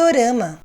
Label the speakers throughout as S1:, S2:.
S1: Podorama.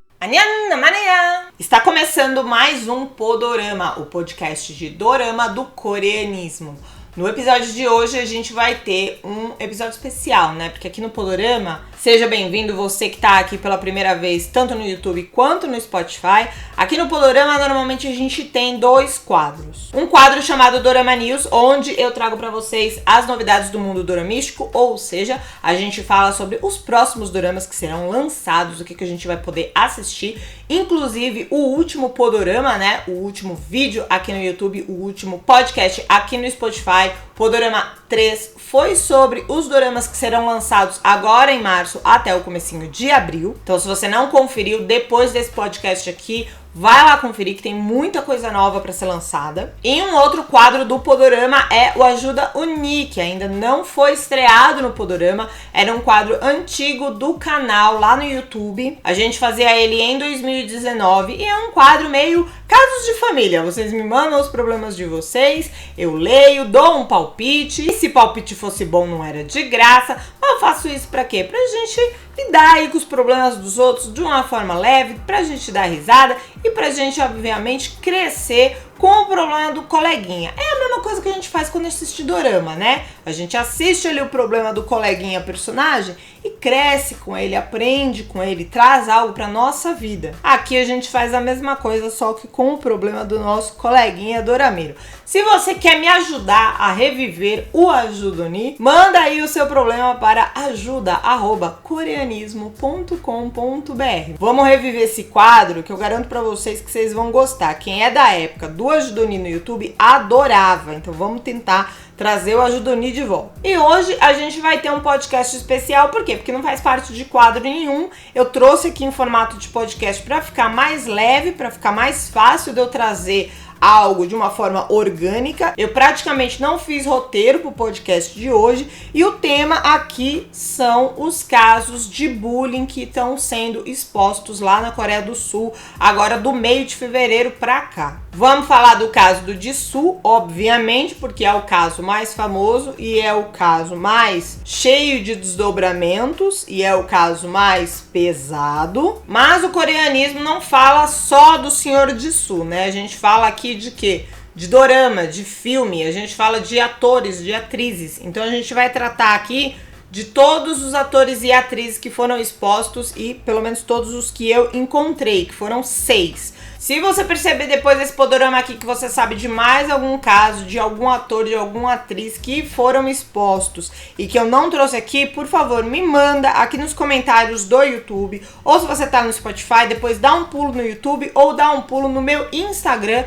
S2: Está começando mais um Podorama, o podcast de dorama do coreanismo. No episódio de hoje a gente vai ter um episódio especial, né? Porque aqui no Podorama, seja bem-vindo você que tá aqui pela primeira vez, tanto no YouTube quanto no Spotify. Aqui no Podorama, normalmente a gente tem dois quadros. Um quadro chamado Dorama News, onde eu trago pra vocês as novidades do mundo doramístico, ou seja, a gente fala sobre os próximos doramas que serão lançados, o que a gente vai poder assistir, inclusive o último Podorama, né? O último vídeo aqui no YouTube, o último podcast aqui no Spotify, Podorama 3, foi sobre os doramas que serão lançados agora em março até o comecinho de abril. Então, se você não conferiu, depois desse podcast aqui, vai lá conferir que tem muita coisa nova para ser lançada. E um outro quadro do Podorama é o Ajuda Uni, que ainda não foi estreado no Podorama. Era um quadro antigo do canal lá no YouTube. A gente fazia ele em 2019 e é um quadro meio casos de família. Vocês me mandam os problemas de vocês, eu leio, dou um palpite. E se palpite fosse bom, não era de graça. Mas eu faço isso pra quê? Pra gente lidar aí com os problemas dos outros de uma forma leve, pra gente dar risada e pra gente, obviamente, crescer com o problema do coleguinha. É a mesma coisa que a gente faz quando assiste dorama, né? A gente assiste ali o problema do coleguinha personagem e cresce com ele, aprende com ele, traz algo pra nossa vida. Aqui a gente faz a mesma coisa, só que com o problema do nosso coleguinha dorameiro. Se você quer me ajudar a reviver o Ajuda Uni, manda aí o seu problema para ajuda@coreanismo.com.br. Vamos reviver esse quadro que eu garanto pra vocês que vocês vão gostar. Quem é da época do Ajuda Uni no YouTube adorava, então vamos tentar trazer o Ajuda Uni de volta. E hoje a gente vai ter um podcast especial, por quê? Porque não faz parte de quadro nenhum. Eu trouxe aqui em formato de podcast para ficar mais leve, para ficar mais fácil de eu trazer algo de uma forma orgânica. Eu praticamente não fiz roteiro pro podcast de hoje e o tema aqui são os casos de bullying que estão sendo expostos lá na Coreia do Sul, agora do meio de fevereiro pra cá. Vamos falar do caso do Jisoo, obviamente, porque é o caso mais famoso e é o caso mais cheio de desdobramentos e é o caso mais pesado. Mas o coreanismo não fala só do senhor Jisoo, né? A gente fala aqui de quê? De dorama, de filme, a gente fala de atores, de atrizes. Então a gente vai tratar aqui de todos os atores e atrizes que foram expostos e pelo menos todos os que eu encontrei, que foram 6. Se você perceber depois desse podorama aqui que você sabe de mais algum caso, de algum ator, de alguma atriz que foram expostos e que eu não trouxe aqui, por favor, me manda aqui nos comentários do YouTube, ou se você tá no Spotify, depois dá um pulo no YouTube ou dá um pulo no meu Instagram,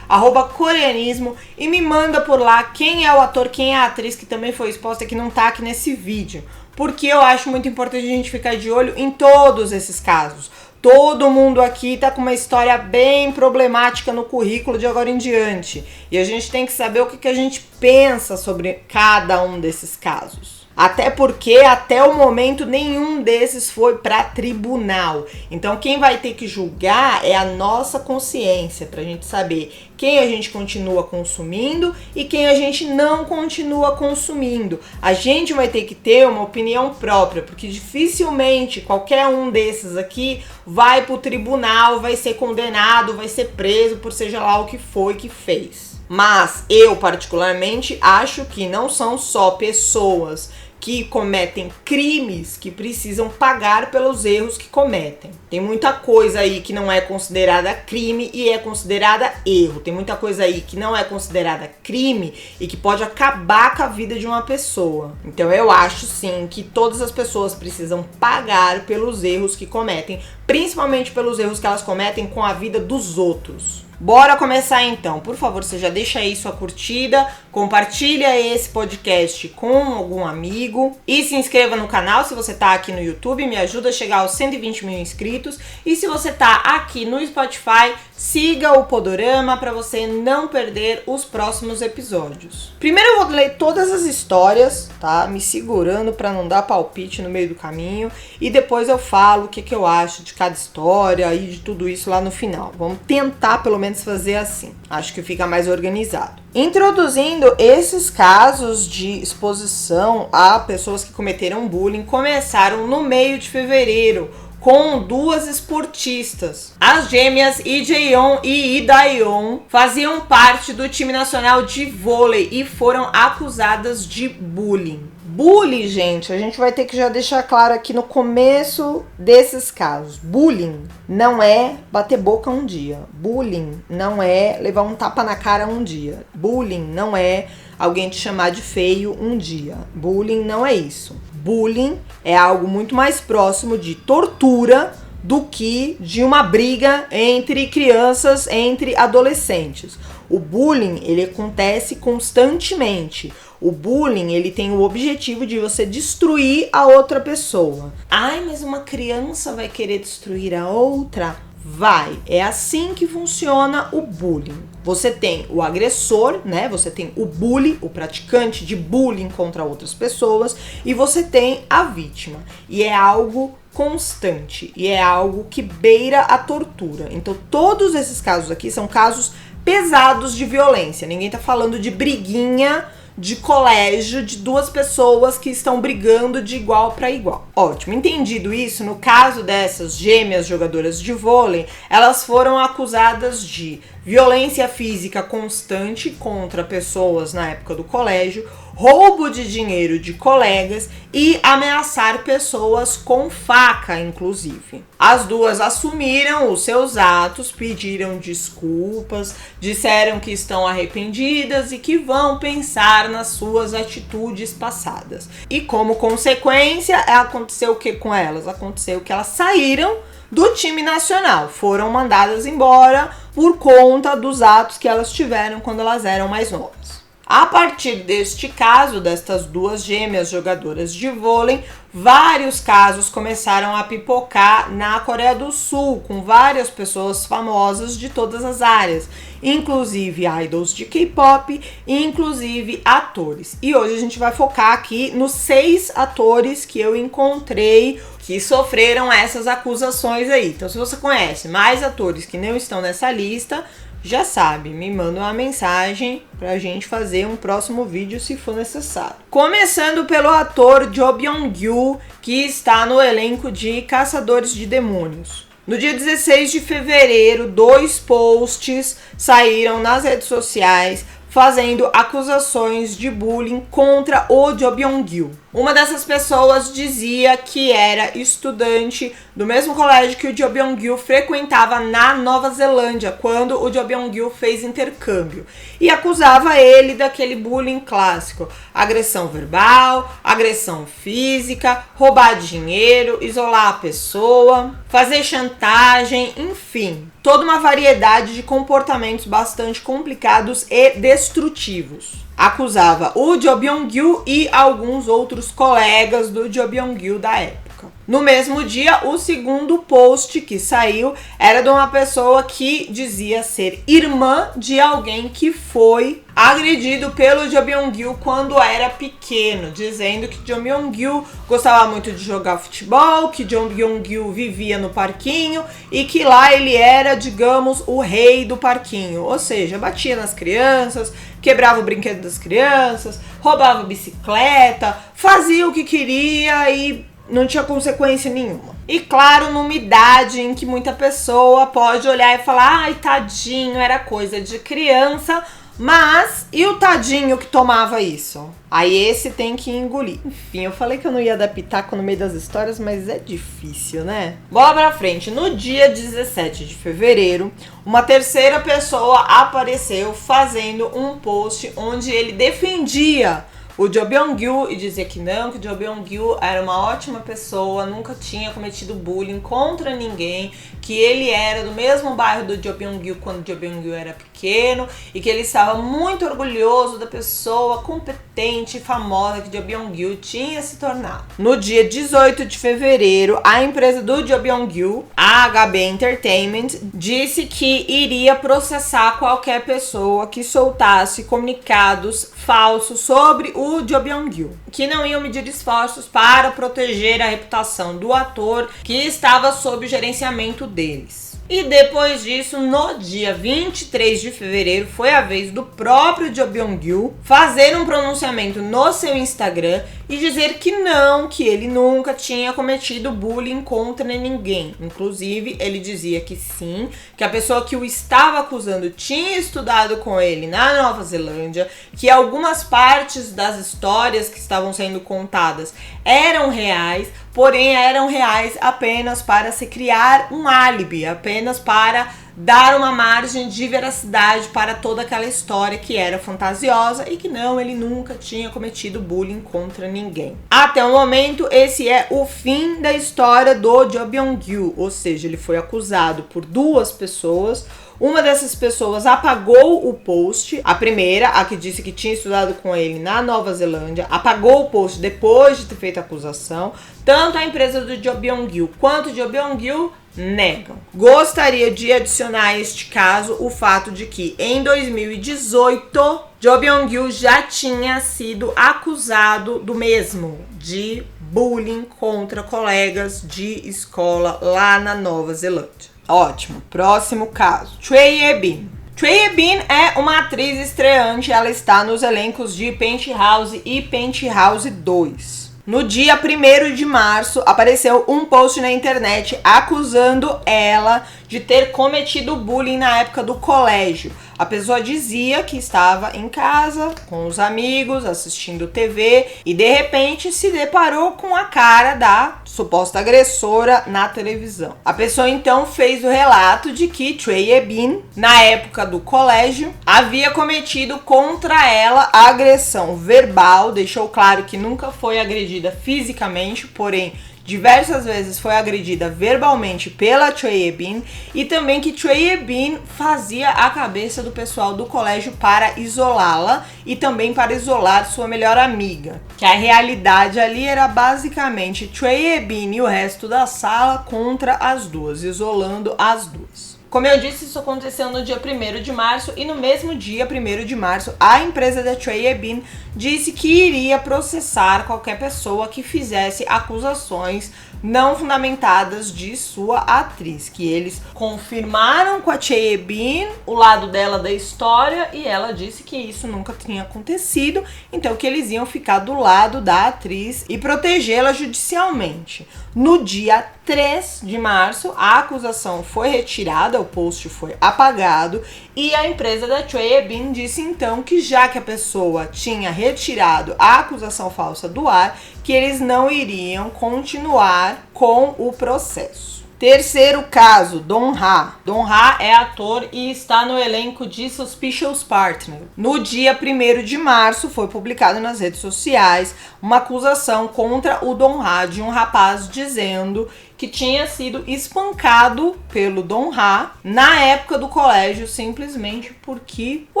S2: @coreanismo, e me manda por lá quem é o ator, quem é a atriz que também foi exposta, que não tá aqui nesse vídeo. Porque eu acho muito importante a gente ficar de olho em todos esses casos. Todo mundo aqui tá com uma história bem problemática no currículo de agora em diante. E a gente tem que saber o que a gente pensa sobre cada um desses casos. Até porque, até o momento, nenhum desses foi para tribunal. Então, quem vai ter que julgar é a nossa consciência, pra gente saber quem a gente continua consumindo e quem a gente não continua consumindo. A gente vai ter que ter uma opinião própria, porque dificilmente qualquer um desses aqui vai pro tribunal, vai ser condenado, vai ser preso por seja lá o que foi que fez. Mas eu, particularmente, acho que não são só pessoas que cometem crimes que precisam pagar pelos erros que cometem. Tem muita coisa aí que não é considerada crime e é considerada erro. Tem muita coisa aí que não é considerada crime e que pode acabar com a vida de uma pessoa. Então eu acho sim que todas as pessoas precisam pagar pelos erros que cometem, principalmente pelos erros que elas cometem com a vida dos outros. Bora começar então. Por favor, você já deixa aí sua curtida, compartilha esse podcast com algum amigo e se inscreva no canal se você tá aqui no YouTube, me ajuda a chegar aos 120 mil inscritos. E se você tá aqui no Spotify, siga o Podorama para você não perder os próximos episódios. Primeiro eu vou ler todas as histórias, tá? Me segurando para não dar palpite no meio do caminho. E depois eu falo o que eu acho de cada história e de tudo isso lá no final. Vamos tentar pelo menos fazer assim. Acho que fica mais organizado. Introduzindo esses casos de exposição a pessoas que cometeram bullying, começaram no meio de fevereiro, com duas esportistas. As gêmeas Lee Jae-yeon e Lee Da-yeon faziam parte do time nacional de vôlei e foram acusadas de bullying. Bullying, gente, a gente vai ter que já deixar claro aqui no começo desses casos. Bullying não é bater boca um dia. Bullying não é levar um tapa na cara um dia. Bullying não é alguém te chamar de feio um dia. Bullying não é isso. Bullying é algo muito mais próximo de tortura do que de uma briga entre crianças, entre adolescentes. O bullying, ele acontece constantemente. O bullying, ele tem o objetivo de você destruir a outra pessoa. Ai, mas uma criança vai querer destruir a outra? Vai. É assim que funciona o bullying. Você tem o agressor, né? Você tem o bully, o praticante de bullying contra outras pessoas, e você tem a vítima. E é algo constante, e é algo que beira a tortura. Então, todos esses casos aqui são casos pesados de violência. Ninguém tá falando de briguinha de colégio de duas pessoas que estão brigando de igual para igual. Ótimo, entendido isso, no caso dessas gêmeas jogadoras de vôlei, elas foram acusadas de violência física constante contra pessoas na época do colégio, roubo de dinheiro de colegas e ameaçar pessoas com faca, inclusive. As duas assumiram os seus atos, pediram desculpas, disseram que estão arrependidas e que vão pensar nas suas atitudes passadas. E como consequência, aconteceu o que com elas? Aconteceu que elas saíram do time nacional, foram mandadas embora por conta dos atos que elas tiveram quando elas eram mais novas. A partir deste caso, destas duas gêmeas jogadoras de vôlei, vários casos começaram a pipocar na Coreia do Sul, com várias pessoas famosas de todas as áreas, inclusive idols de K-pop e inclusive atores. E hoje a gente vai focar aqui nos 6 atores que eu encontrei que sofreram essas acusações aí. Então, se você conhece mais atores que não estão nessa lista, já sabe, me manda uma mensagem pra gente fazer um próximo vídeo se for necessário. Começando pelo ator Jo Byung-gyu, que está no elenco de Caçadores de Demônios. No dia 16 de fevereiro, 2 posts saíram nas redes sociais fazendo acusações de bullying contra o Jo Byung-gyu. Uma dessas pessoas dizia que era estudante do mesmo colégio que o Jo Byung-gyu frequentava na Nova Zelândia, quando o Jo Byung-gyu fez intercâmbio, e acusava ele daquele bullying clássico: agressão verbal, agressão física, roubar dinheiro, isolar a pessoa, fazer chantagem, enfim, toda uma variedade de comportamentos bastante complicados e destrutivos. Acusava o Jo Byung-gyu e alguns outros colegas do Jo Byung-gyu da época. No mesmo dia, o segundo post que saiu era de uma pessoa que dizia ser irmã de alguém que foi agredido pelo Jo Byung-gyu quando era pequeno, dizendo que Jo Byung-gyu gostava muito de jogar futebol, que Jo Byung-gyu vivia no parquinho e que lá ele era, digamos, o rei do parquinho. Ou seja, batia nas crianças, quebrava o brinquedo das crianças, roubava bicicleta, fazia o que queria e não tinha consequência nenhuma. E claro, numa idade em que muita pessoa pode olhar e falar: ai, tadinho, era coisa de criança. Mas, e o tadinho que tomava isso? Aí esse tem que engolir. Enfim, eu falei que eu não ia dar pitaco no meio das histórias, mas é difícil, né? Bola pra frente. No dia 17 de fevereiro, uma terceira pessoa apareceu fazendo um post onde ele defendia o Jo Byung-gyu e dizia que não, que o Jo Byung-gyu era uma ótima pessoa, nunca tinha cometido bullying contra ninguém, que ele era do mesmo bairro do Jo Byung-gyu quando o Jo Byung-gyu era pequeno e que ele estava muito orgulhoso da pessoa competente e famosa que Jo Byung-gyu tinha se tornado. No dia 18 de fevereiro, a empresa do Jo Byung-gyu, a HB Entertainment, disse que iria processar qualquer pessoa que soltasse comunicados falsos sobre o Jo Byung-gyu, que não iam medir esforços para proteger a reputação do ator que estava sob o gerenciamento deles. E depois disso, no dia 23 de fevereiro, foi a vez do próprio Jo Byung-gyu fazer um pronunciamento no seu Instagram e dizer que não, que ele nunca tinha cometido bullying contra ninguém. Inclusive, ele dizia que sim, que a pessoa que o estava acusando tinha estudado com ele na Nova Zelândia, que algumas partes das histórias que estavam sendo contadas eram reais, porém eram reais apenas para se criar um álibi, apenas para dar uma margem de veracidade para toda aquela história que era fantasiosa e que não, ele nunca tinha cometido bullying contra ninguém. Até o momento, esse é o fim da história do Jo Byung-gyu, ou seja, ele foi acusado por duas pessoas. Uma dessas pessoas apagou o post, a primeira, a que disse que tinha estudado com ele na Nova Zelândia, apagou o post depois de ter feito a acusação. Tanto a empresa do Jo Byung-gyu quanto o Jo Byung-gyu negam. Gostaria de adicionar a este caso o fato de que em 2018 Jo Byung-gyu já tinha sido acusado do mesmo, de bullying contra colegas de escola lá na Nova Zelândia. Ótimo, próximo caso. Choi Ye-bin. Choi Ye-bin é uma atriz estreante, ela está nos elencos de Penthouse e Penthouse 2. No dia 1º de março, apareceu um post na internet acusando ela de ter cometido bullying na época do colégio. A pessoa dizia que estava em casa, com os amigos, assistindo TV e de repente se deparou com a cara da suposta agressora na televisão. A pessoa então fez o relato de que Choi Ye-bin, na época do colégio, havia cometido contra ela agressão verbal, deixou claro que nunca foi agredida fisicamente, porém diversas vezes foi agredida verbalmente pela Choi Ye-bin e também que Choi Ye-bin fazia a cabeça do pessoal do colégio para isolá-la e também para isolar sua melhor amiga. Que a realidade ali era basicamente Choi Ye-bin e o resto da sala contra as duas, isolando as duas. Como eu disse, isso aconteceu no dia 1º de março e no mesmo dia, 1º de março, a empresa da Choi Ye-bin disse que iria processar qualquer pessoa que fizesse acusações não fundamentadas de sua atriz, que eles confirmaram com a Choi Ye-bin o lado dela da história e ela disse que isso nunca tinha acontecido, então que eles iam ficar do lado da atriz e protegê-la judicialmente. No dia 3 de março, a acusação foi retirada, o post foi apagado e a empresa da Choi Ye-bin disse então que já que a pessoa tinha retirado a acusação falsa do ar, que eles não iriam continuar com o processo. Terceiro caso, Dong-ha. Dong-ha é ator e está no elenco de Suspicious Partner. No dia 1º de março, foi publicado nas redes sociais uma acusação contra o Dong-ha de um rapaz dizendo que tinha sido espancado pelo Dong-ha na época do colégio simplesmente porque o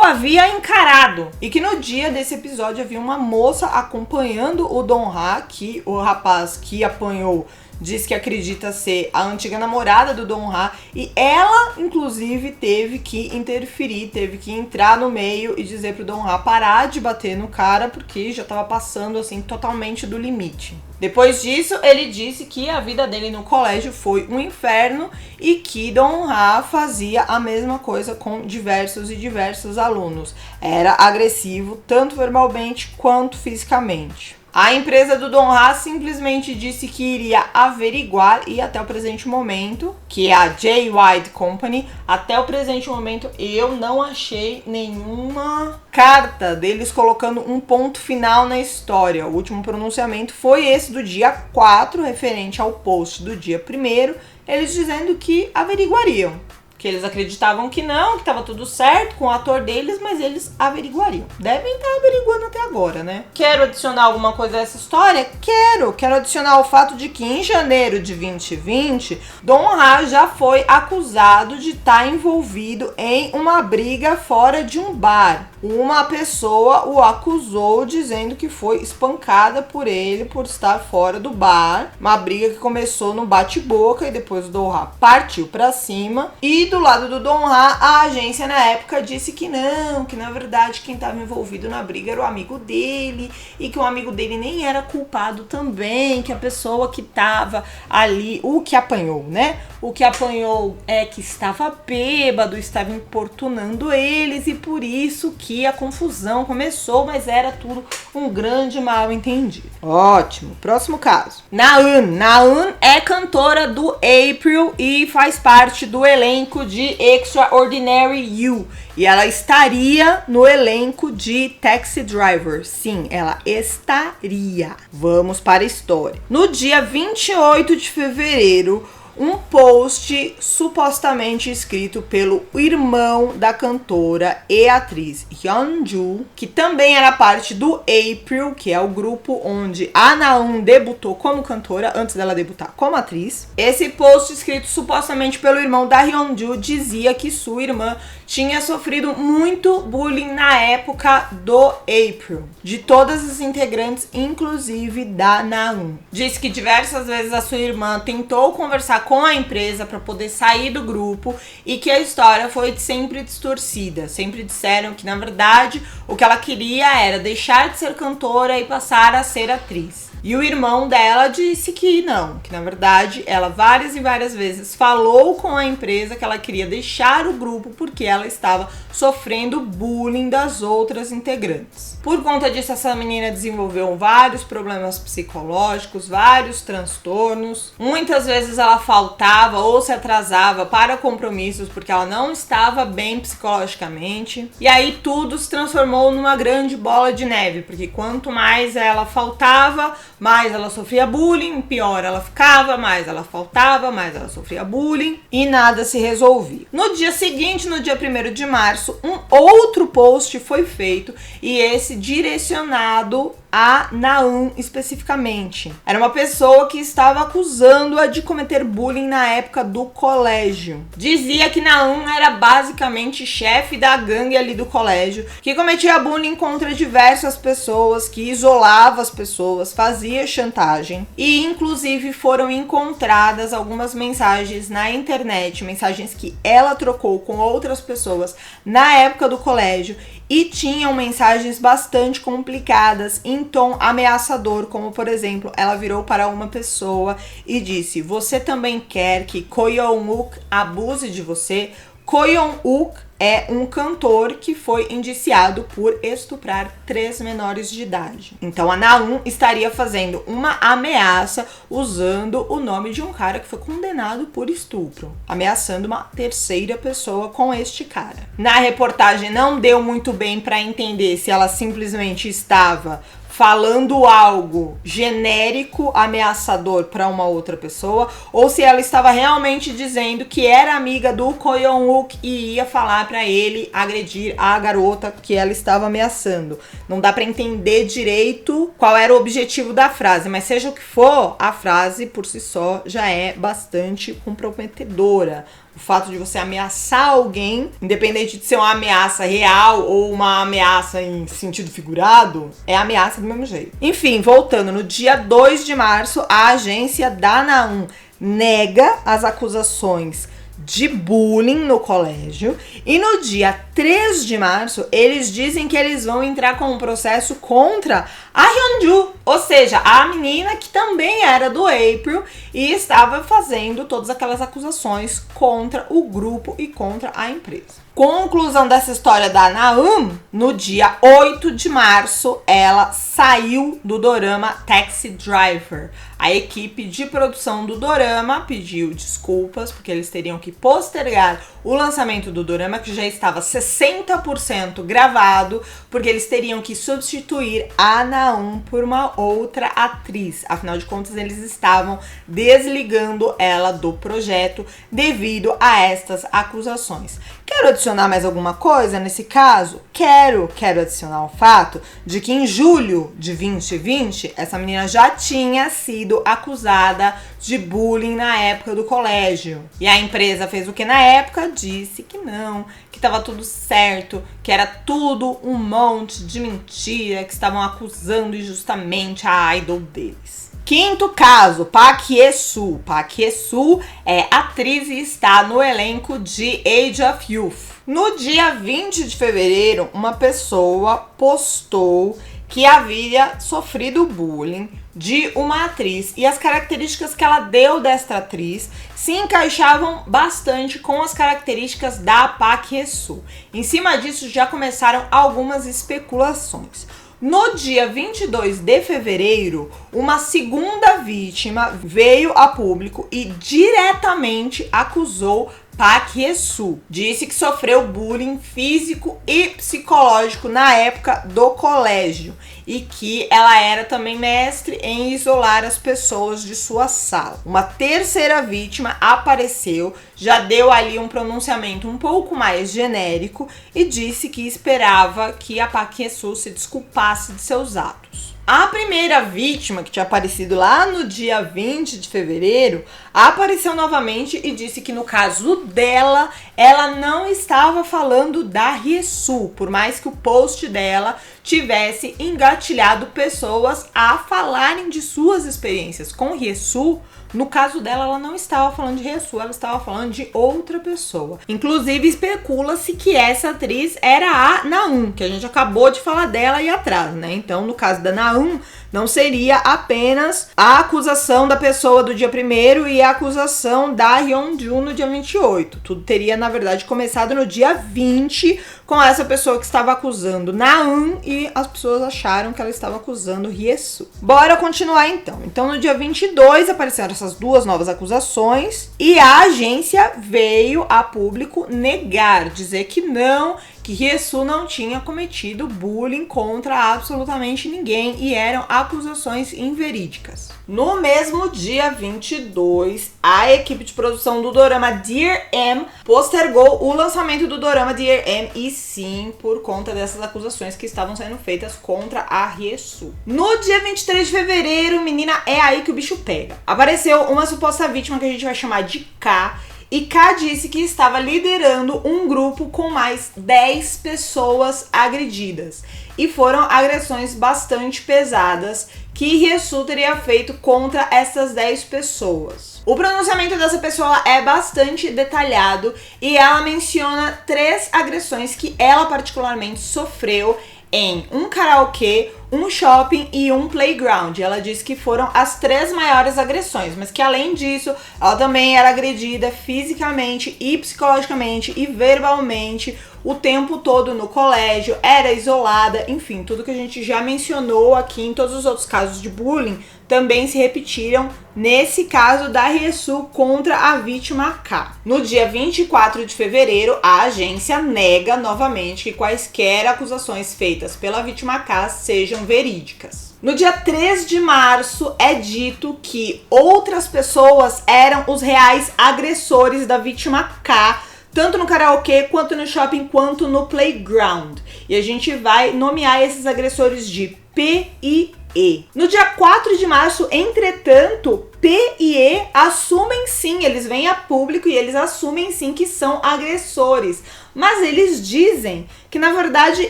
S2: havia encarado. E que no dia desse episódio havia uma moça acompanhando o Dong-ha, que o rapaz que apanhou diz que acredita ser a antiga namorada do Dong-ha e ela, inclusive, teve que interferir, teve que entrar no meio e dizer pro Dong-ha parar de bater no cara porque já tava passando, assim, totalmente do limite. Depois disso, ele disse que a vida dele no colégio foi um inferno e que Dong-ha fazia a mesma coisa com diversos alunos. Era agressivo, tanto verbalmente quanto fisicamente. A empresa do Dong-ha simplesmente disse que iria averiguar e até o presente momento, que é a J. White Company, até o presente momento eu não achei nenhuma carta deles colocando um ponto final na história. O último pronunciamento foi esse do dia 4, referente ao post do dia 1º, eles dizendo que averiguariam. Que eles acreditavam que não, que estava tudo certo com o ator deles, mas eles averiguariam. Devem estar averiguando até agora, né? Quero adicionar alguma coisa a essa história? Quero adicionar o fato de que em janeiro de 2020, Dong-ha já foi acusado de estar envolvido em uma briga fora de um bar. Uma pessoa o acusou dizendo que foi espancada por ele por estar fora do bar. Uma briga que começou no bate-boca e depois o Dong-ha partiu pra cima. E do lado do Dong Ha, a agência na época disse que não, que na verdade quem estava envolvido na briga era o amigo dele e que o amigo dele nem era culpado também, que a pessoa que estava ali, o que apanhou, né? O que apanhou é que estava bêbado, estava importunando eles e por isso que a confusão começou, mas era tudo um grande mal entendido. Ótimo, próximo caso. Na-eun é cantora do April e faz parte do elenco de Extraordinary You. E ela estaria no elenco de Taxi Driver. Sim, ela estaria. Vamos para a história. No dia 28 de fevereiro, um post supostamente escrito pelo irmão da cantora e atriz Hyunju, que também era parte do April, que é o grupo onde a Na-eun debutou como cantora antes dela debutar como atriz. Esse post escrito supostamente pelo irmão da Hyunju dizia que sua irmã tinha sofrido muito bullying na época do April, de todas as integrantes, inclusive da Na-eun. Disse que diversas vezes a sua irmã tentou conversar com a empresa para poder sair do grupo e que a história foi sempre distorcida. Sempre disseram que, na verdade, o que ela queria era deixar de ser cantora e passar a ser atriz. E o irmão dela disse que não, que na verdade ela várias e várias vezes falou com a empresa que ela queria deixar o grupo porque ela estava sofrendo bullying das outras integrantes. Por conta disso, essa menina desenvolveu vários problemas psicológicos, vários transtornos. Muitas vezes ela faltava ou se atrasava para compromissos porque ela não estava bem psicologicamente. E aí tudo se transformou numa grande bola de neve, porque quanto mais ela faltava, mais ela sofria bullying, pior ela ficava, mais ela faltava, mais ela sofria bullying e nada se resolvia. No dia seguinte, no dia 1º de março, um outro post foi feito e esse direcionado a Na-eun especificamente. Era uma pessoa que estava acusando-a de cometer bullying na época do colégio. Dizia que Na-eun era basicamente chefe da gangue ali do colégio, que cometia bullying contra diversas pessoas, que isolava as pessoas, fazia chantagem e inclusive foram encontradas algumas mensagens na internet, mensagens que ela trocou com outras pessoas na época do colégio e tinham mensagens bastante complicadas em tom ameaçador, como por exemplo, ela virou para uma pessoa e disse: "Você também quer que Ko Yeon-wook abuse de você?" Ko Yeon-wook é um cantor que foi indiciado por estuprar 3 menores de idade. Então a Na-eun estaria fazendo uma ameaça usando o nome de um cara que foi condenado por estupro, ameaçando uma terceira pessoa com este cara. Na reportagem não deu muito bem para entender se ela simplesmente estava falando algo genérico, ameaçador para uma outra pessoa, ou se ela estava realmente dizendo que era amiga do Ko Yeon-wook e ia falar para ele agredir a garota que ela estava ameaçando. Não dá para entender direito qual era o objetivo da frase, mas seja o que for, a frase por si só já é bastante comprometedora. O fato de você ameaçar alguém, independente de ser uma ameaça real ou uma ameaça em sentido figurado, é ameaça do mesmo jeito. Enfim, voltando, no dia 2 de março, a agência da Na-eun nega as acusações de bullying no colégio e no dia 3 de março eles dizem que eles vão entrar com um processo contra a Hyunju, ou seja, a menina que também era do April e estava fazendo todas aquelas acusações contra o grupo e contra a empresa. Conclusão dessa história da Na-eun, no dia 8 de março, ela saiu do dorama Taxi Driver. A equipe de produção do dorama pediu desculpas, porque eles teriam que postergar o lançamento do dorama, que já estava 60% gravado, porque eles teriam que substituir a Na-eun por uma outra atriz. Afinal de contas, eles estavam desligando ela do projeto devido a estas acusações. Quero adicionar mais alguma coisa nesse caso? Quero adicionar o fato de que em julho de 2020, essa menina já tinha sido acusada de bullying na época do colégio. E a empresa fez o que na época? Disse que não, que estava tudo certo, que era tudo um monte de mentira, que estavam acusando injustamente a idol deles. Quinto caso, Park Hye-soo. Park Hye-soo é atriz e está no elenco de Age of Youth. No dia 20 de fevereiro, uma pessoa postou que havia sofrido bullying de uma atriz e as características que ela deu desta atriz se encaixavam bastante com as características da Park Hye-soo. Em cima disso já começaram algumas especulações. No dia 22 de fevereiro, uma segunda vítima veio a público e diretamente acusou Park Hye-soo. Disse que sofreu bullying físico e psicológico na época do colégio e que ela era também mestre em isolar as pessoas de sua sala. Uma terceira vítima apareceu, já deu ali um pronunciamento um pouco mais genérico e disse que esperava que a Park Hye-soo se desculpasse de seus atos. A primeira vítima, que tinha aparecido lá no dia 20 de fevereiro, apareceu novamente e disse que no caso dela, ela não estava falando da Hye-soo, por mais que o post dela tivesse engatilhado pessoas a falarem de suas experiências com Hye-soo. No caso dela, ela não estava falando de Hye-soo, ela estava falando de outra pessoa. Inclusive, especula-se que essa atriz era a Na-eun, que a gente acabou de falar dela aí atrás, né? Então, no caso da Na-eun, não seria apenas a acusação da pessoa do dia 1º e a acusação da Hyunjoo no dia 28. Tudo teria, na verdade, começado no dia 20 com essa pessoa que estava acusando Na-eun e as pessoas acharam que ela estava acusando Hye-soo. Bora continuar então. Então, no dia 22 apareceram essas duas novas acusações e a agência veio a público negar, dizer que não, que Hye-soo não tinha cometido bullying contra absolutamente ninguém e eram acusações inverídicas. No mesmo dia 22, a equipe de produção do dorama Dear M postergou o lançamento do dorama Dear M e sim, por conta dessas acusações que estavam sendo feitas contra a Hye-soo. No dia 23 de fevereiro, menina, é aí que o bicho pega. Apareceu uma suposta vítima que a gente vai chamar de K. E K disse que estava liderando um grupo com mais 10 pessoas agredidas. E foram agressões bastante pesadas que Hye-soo teria feito contra essas 10 pessoas. O pronunciamento dessa pessoa é bastante detalhado e ela menciona 3 agressões que ela particularmente sofreu em um karaokê, um shopping e um playground. Ela disse que foram as 3 maiores agressões, mas que além disso, ela também era agredida fisicamente e psicologicamente e verbalmente o tempo todo no colégio, era isolada, enfim, tudo que a gente já mencionou aqui em todos os outros casos de bullying também se repetiram nesse caso da Hye-soo contra a vítima K. No dia 24 de fevereiro, a agência nega novamente que quaisquer acusações feitas pela vítima K sejam verídicas. No dia 3 de março, é dito que outras pessoas eram os reais agressores da vítima K, tanto no karaokê, quanto no shopping, quanto no playground. E a gente vai nomear esses agressores de P e E. No dia 4 de março, entretanto, P e E assumem sim, eles vêm a público e eles assumem sim que são agressores. Mas eles dizem que, na verdade,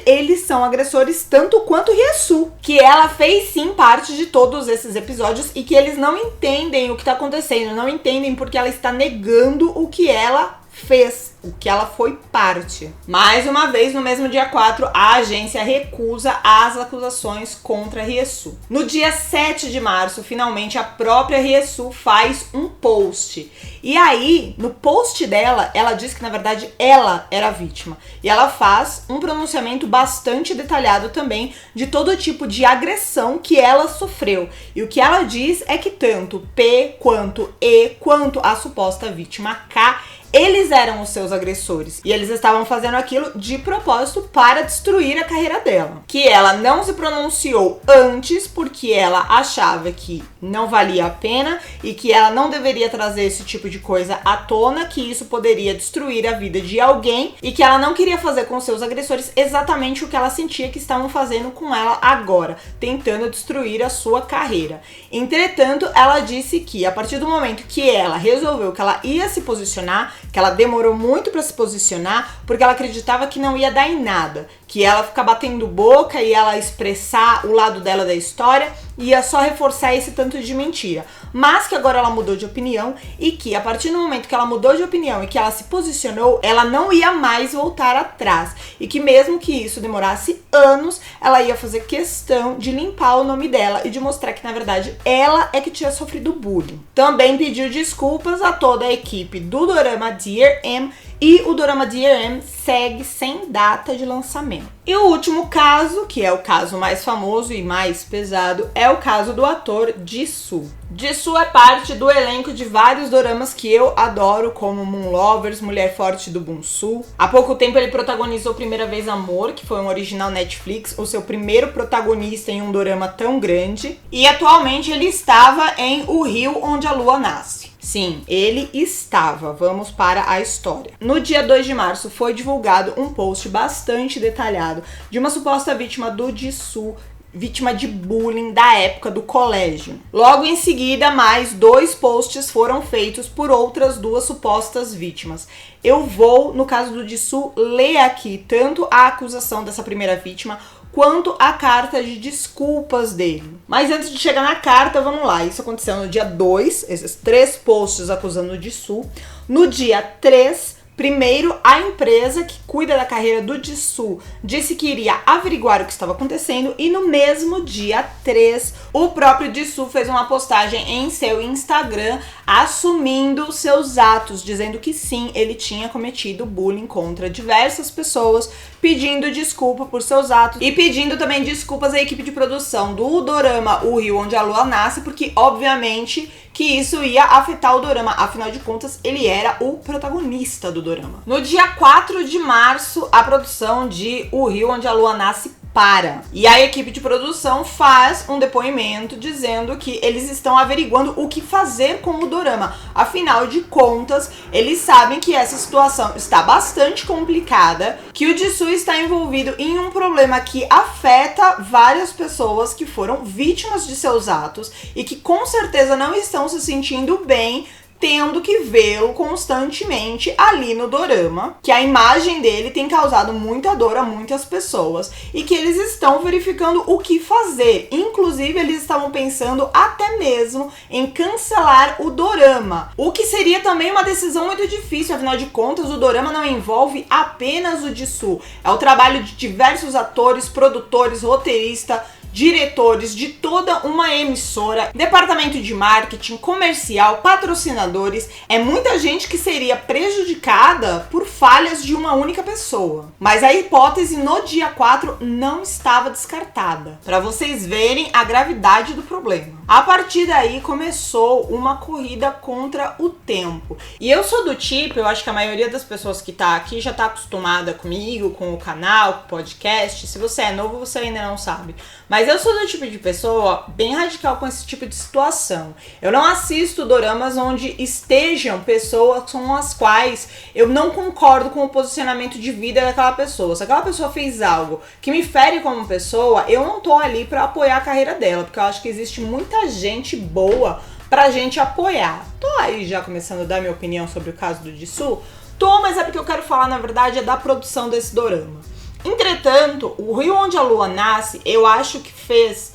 S2: eles são agressores tanto quanto Hye-soo, que ela fez sim parte de todos esses episódios e que eles não entendem o que está acontecendo, não entendem porque ela está negando o que ela fez, o que ela foi parte. Mais uma vez, no mesmo dia 4, a agência recusa as acusações contra Hye-soo. No dia 7 de março, finalmente, a própria Hye-soo faz um post. E aí, no post dela, ela diz que, na verdade, ela era a vítima. E ela faz um pronunciamento bastante detalhado também de todo tipo de agressão que ela sofreu. E o que ela diz é que tanto P, quanto E, quanto a suposta vítima K, eles eram os seus agressores e eles estavam fazendo aquilo de propósito para destruir a carreira dela. Que ela não se pronunciou antes porque ela achava que não valia a pena e que ela não deveria trazer esse tipo de coisa à tona, que isso poderia destruir a vida de alguém e que ela não queria fazer com seus agressores exatamente o que ela sentia que estavam fazendo com ela agora, tentando destruir a sua carreira. Entretanto, ela disse que a partir do momento que ela resolveu que ela ia se posicionar, que ela demorou muito para se posicionar, porque ela acreditava que não ia dar em nada, que ela ficar batendo boca e ela expressar o lado dela da história ia só reforçar esse tanto de mentira. Mas que agora ela mudou de opinião e que a partir do momento que ela mudou de opinião e que ela se posicionou, ela não ia mais voltar atrás. E que mesmo que isso demorasse anos, ela ia fazer questão de limpar o nome dela e de mostrar que, na verdade, ela é que tinha sofrido bullying. Também pediu desculpas a toda a equipe do dorama Dear M, e o dorama Dear M segue sem data de lançamento. E o último caso, que é o caso mais famoso e mais pesado, é o caso do ator Jisoo. Jisoo é parte do elenco de vários doramas que eu adoro, como Moon Lovers, Mulher Forte do Bunsu. Há pouco tempo ele protagonizou Primeira Vez Amor, que foi um original Netflix, o seu primeiro protagonista em um dorama tão grande. E atualmente ele estava em O Rio Onde a Lua Nasce. Sim, ele estava. Vamos para a história. No dia 2 de março foi divulgado um post bastante detalhado de uma suposta vítima do Jisoo, vítima de bullying da época do colégio. Logo em seguida, mais 2 posts foram feitos por outras 2 supostas vítimas. Eu vou, no caso do Jisoo, ler aqui tanto a acusação dessa primeira vítima quanto a carta de desculpas dele. Mas antes de chegar na carta, vamos lá. Isso aconteceu no dia 2, esses 3 posts acusando o Jisoo. No dia 3, primeiro, a empresa que cuida da carreira do Jisoo disse que iria averiguar o que estava acontecendo, e no mesmo dia 3, o próprio Jisoo fez uma postagem em seu Instagram assumindo seus atos, dizendo que sim, ele tinha cometido bullying contra diversas pessoas, pedindo desculpa por seus atos e pedindo também desculpas à equipe de produção do dorama O Rio Onde a Lua Nasce, porque obviamente que isso ia afetar o dorama, afinal de contas ele era o protagonista do dorama. No dia 4 de março, a produção de O Rio Onde a Lua Nasce para. E a equipe de produção faz um depoimento dizendo que eles estão averiguando o que fazer com o dorama. Afinal de contas, eles sabem que essa situação está bastante complicada, que o Jisoo está envolvido em um problema que afeta várias pessoas que foram vítimas de seus atos e que com certeza não estão se sentindo bem tendo que vê-lo constantemente ali no dorama, que a imagem dele tem causado muita dor a muitas pessoas e que eles estão verificando o que fazer. Inclusive, eles estavam pensando até mesmo em cancelar o dorama, o que seria também uma decisão muito difícil, afinal de contas, o dorama não envolve apenas o Jisoo, é o trabalho de diversos atores, produtores, roteiristas, diretores de toda uma emissora, departamento de marketing, comercial, patrocinadores. É muita gente que seria prejudicada por falhas de uma única pessoa. Mas a hipótese no dia 4 não estava descartada, para vocês verem a gravidade do problema. A partir daí começou uma corrida contra o tempo. E eu sou do tipo, eu acho que a maioria das pessoas que tá aqui já tá acostumada comigo, com o canal, com o podcast. Se você é novo, você ainda não sabe. Mas eu sou do tipo de pessoa bem radical com esse tipo de situação. Eu não assisto doramas onde estejam pessoas com as quais eu não concordo com o posicionamento de vida daquela pessoa. Se aquela pessoa fez algo que me fere como pessoa, eu não tô ali pra apoiar a carreira dela, porque eu acho que existe muita gente boa pra gente apoiar. Tô aí já começando a dar minha opinião sobre o caso do Jisoo? Tô, mas é porque eu quero falar, na verdade, é da produção desse dorama. Entretanto, O Rio Onde a Lua Nasce, eu acho que fez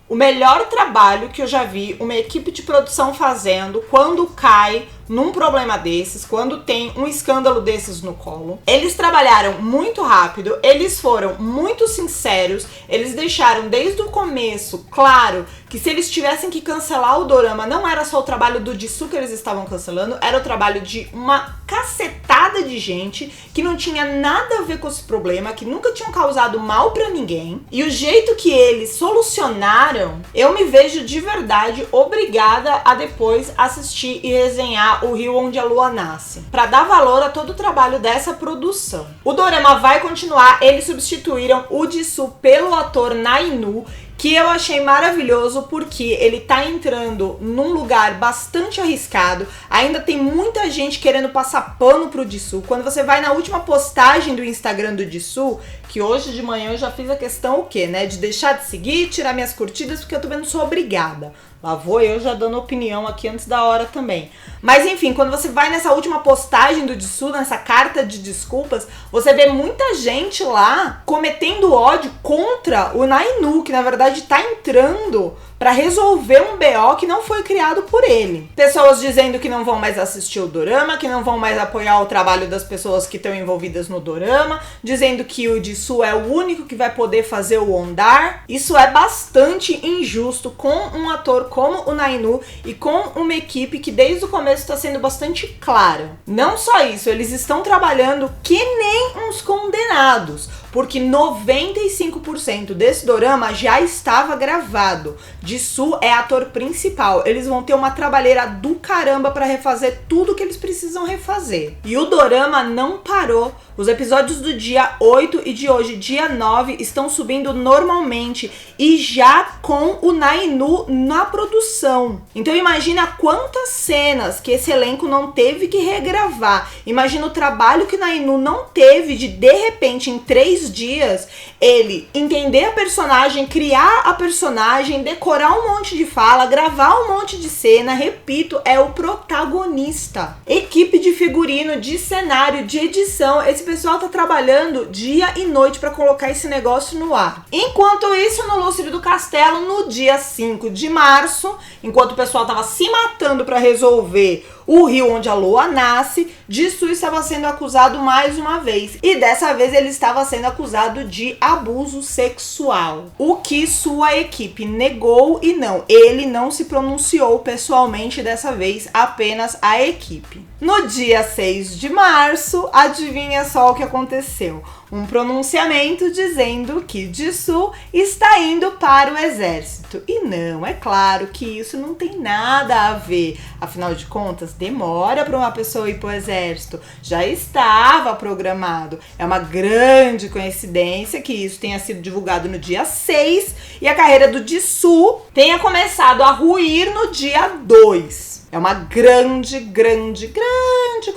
S2: o melhor trabalho que eu já vi uma equipe de produção fazendo quando cai num problema desses, quando tem um escândalo desses no colo. Eles trabalharam muito rápido, eles foram muito sinceros, eles deixaram desde o começo claro que se eles tivessem que cancelar o dorama, não era só o trabalho do Jisoo que eles estavam cancelando, era o trabalho de uma cacetada de gente que não tinha nada a ver com esse problema, que nunca tinham causado mal pra ninguém. E o jeito que eles solucionaram, eu me vejo de verdade obrigada a depois assistir e resenhar O Rio Onde a Lua Nasce, pra dar valor a todo o trabalho dessa produção. O dorama vai continuar, eles substituíram o Jisoo pelo ator Nainu, que eu achei maravilhoso porque ele tá entrando num lugar bastante arriscado. Ainda tem muita gente querendo passar pano pro Jisoo. Quando você vai na última postagem do Instagram do Jisoo, que hoje de manhã eu já fiz a questão o quê, né? De deixar de seguir, tirar minhas curtidas, porque eu também não sou obrigada. Lá vou eu já dando opinião aqui antes da hora também. Mas enfim, quando você vai nessa última postagem do Jisoo, nessa carta de desculpas, você vê muita gente lá cometendo ódio contra o Nainu, que na verdade tá entrando pra resolver um BO que não foi criado por ele. Pessoas dizendo que não vão mais assistir o dorama, que não vão mais apoiar o trabalho das pessoas que estão envolvidas no dorama, dizendo que o Jisoo é o único que vai poder fazer o Ondar. Isso é bastante injusto com um ator como o Nainu e com uma equipe que desde o começo está sendo bastante clara. Não só isso, eles estão trabalhando que nem uns condenados, porque 95% desse dorama já estava gravado. Jisoo é ator principal. Eles vão ter uma trabalheira do caramba para refazer tudo que eles precisam refazer. E o dorama não parou. Os episódios do dia 8 e de hoje, dia 9, estão subindo normalmente e já com o Nainu na produção. Então imagina quantas cenas que esse elenco não teve que regravar. Imagina o trabalho que o Nainu não teve de repente, em 3 dias, ele entender a personagem, criar a personagem, decorar um monte de fala, gravar um monte de cena. Repito, é o protagonista. Equipe de figurino, de cenário, de edição, esse pessoal tá trabalhando dia e noite para colocar esse negócio no ar. Enquanto isso, no Lustre do Castelo, no dia 5 de março, enquanto o pessoal tava se matando para resolver o rio onde a lua nasce, Jisoo estava sendo acusado mais uma vez. E dessa vez ele estava sendo acusado de abuso sexual. O que sua equipe negou e ele não se pronunciou pessoalmente dessa vez, apenas a equipe. No dia 6 de março, adivinha só o que aconteceu? Um pronunciamento dizendo que Jisoo está indo para o exército. E não, é claro que isso não tem nada a ver. Afinal de contas, demora para uma pessoa ir para o exército. Já estava programado. É uma grande coincidência que isso tenha sido divulgado no dia 6 e a carreira do Jisoo tenha começado a ruir no dia 2. É uma grande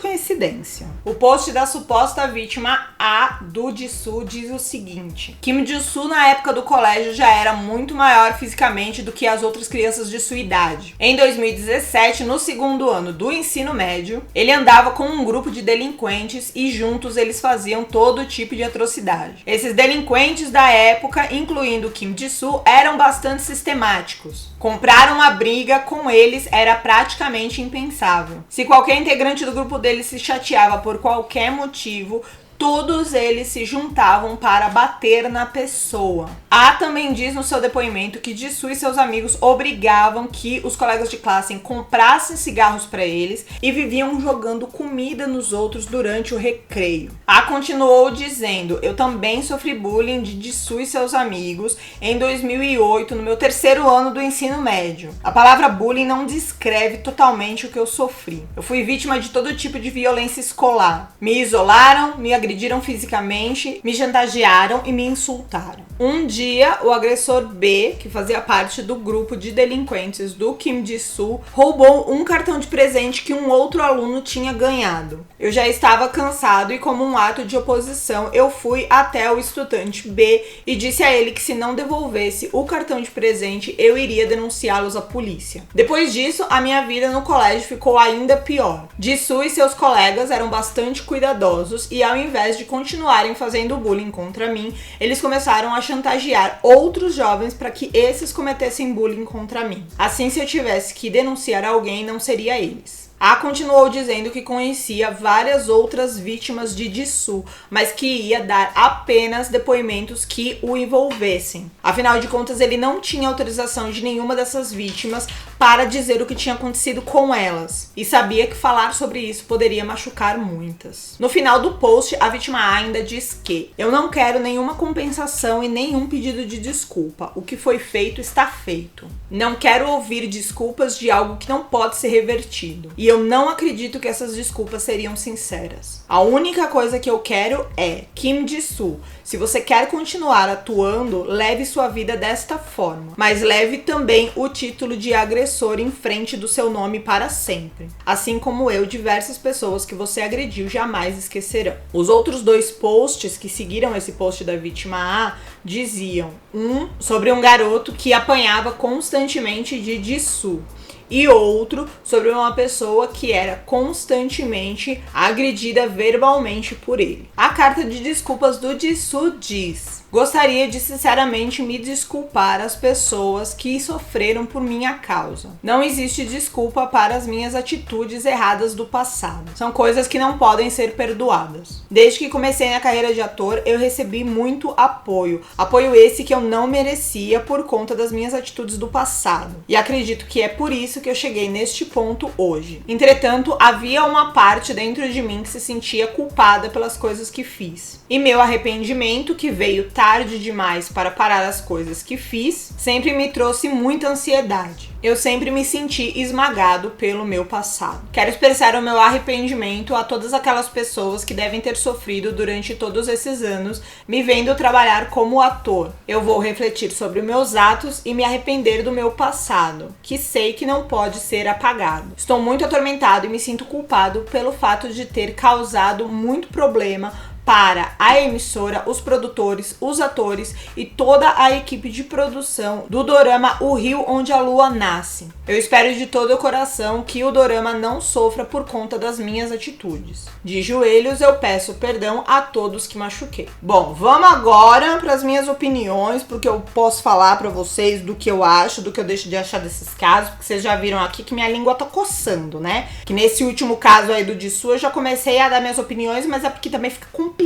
S2: coincidência. O post da suposta vítima A do Jisoo diz o seguinte: Kim Jisoo na época do colégio já era muito maior fisicamente do que as outras crianças de sua idade. Em 2017, no segundo ano do ensino médio, ele andava com um grupo de delinquentes e juntos eles faziam todo tipo de atrocidade. Esses delinquentes da época, incluindo Kim Jisoo, eram bastante sistemáticos. Comprar uma briga com eles era praticamente impensável. Se qualquer integrante do grupo deles se chateava por qualquer motivo, todos eles se juntavam para bater na pessoa. A também diz no seu depoimento que Jisoo e seus amigos obrigavam que os colegas de classe comprassem cigarros para eles e viviam jogando comida nos outros durante o recreio. A continuou dizendo: eu também sofri bullying de Jisoo e seus amigos em 2008, no meu 3º ano do ensino médio. A palavra bullying não descreve totalmente o que eu sofri. Eu fui vítima de todo tipo de violência escolar. Me isolaram, me agrediram fisicamente, me chantagearam e me insultaram. Um dia, o agressor B, que fazia parte do grupo de delinquentes do Kim Jisoo, roubou um cartão de presente que um outro aluno tinha ganhado. Eu já estava cansado e, como um ato de oposição, eu fui até o estudante B e disse a ele que se não devolvesse o cartão de presente, eu iria denunciá-los à polícia. Depois disso, a minha vida no colégio ficou ainda pior. Jisoo e seus colegas eram bastante cuidadosos e, ao invés de continuarem fazendo bullying contra mim, eles começaram a chantagear outros jovens para que esses cometessem bullying contra mim. Assim, se eu tivesse que denunciar alguém, não seria eles. A continuou dizendo que conhecia várias outras vítimas de Jisoo, mas que ia dar apenas depoimentos que o envolvessem. Afinal de contas, ele não tinha autorização de nenhuma dessas vítimas para dizer o que tinha acontecido com elas, e sabia que falar sobre isso poderia machucar muitas. No final do post, a vítima A ainda diz que: eu não quero nenhuma compensação e nenhum pedido de desculpa. O que foi feito está feito. Não quero ouvir desculpas de algo que não pode ser revertido. E eu não acredito que essas desculpas seriam sinceras. A única coisa que eu quero é: Kim Jisoo, se você quer continuar atuando, leve sua vida desta forma, mas leve também o título de agressor em frente do seu nome para sempre. Assim como eu, diversas pessoas que você agrediu jamais esquecerão. Os outros 2 posts que seguiram esse post da vítima A diziam: um sobre um garoto que apanhava constantemente de Jisoo, e outro sobre uma pessoa que era constantemente agredida verbalmente por ele. A carta de desculpas do Jisoo diz: gostaria de sinceramente me desculpar às pessoas que sofreram por minha causa. Não existe desculpa para as minhas atitudes erradas do passado. São coisas que não podem ser perdoadas. Desde que comecei na carreira de ator, eu recebi muito apoio. Apoio esse que eu não merecia por conta das minhas atitudes do passado. E acredito que é por isso que eu cheguei neste ponto hoje. Entretanto, havia uma parte dentro de mim que se sentia culpada pelas coisas que fiz. E meu arrependimento, que veio tarde demais para parar as coisas que fiz, sempre me trouxe muita ansiedade. Eu sempre me senti esmagado pelo meu passado. Quero expressar o meu arrependimento a todas aquelas pessoas que devem ter sofrido durante todos esses anos me vendo trabalhar como ator. Eu vou refletir sobre meus atos e me arrepender do meu passado, que sei que não pode ser apagado. Estou muito atormentado e me sinto culpado pelo fato de ter causado muito problema para a emissora, os produtores, os atores e toda a equipe de produção do dorama O Rio Onde a Lua Nasce. Eu espero de todo o coração que o dorama não sofra por conta das minhas atitudes. De joelhos eu peço perdão a todos que machuquei. Bom, vamos agora para as minhas opiniões, porque eu posso falar para vocês do que eu acho, do que eu deixo de achar desses casos, porque vocês já viram aqui que minha língua tá coçando, né? Que nesse último caso aí do Jisoo eu já comecei a dar minhas opiniões, mas é porque também fica complicado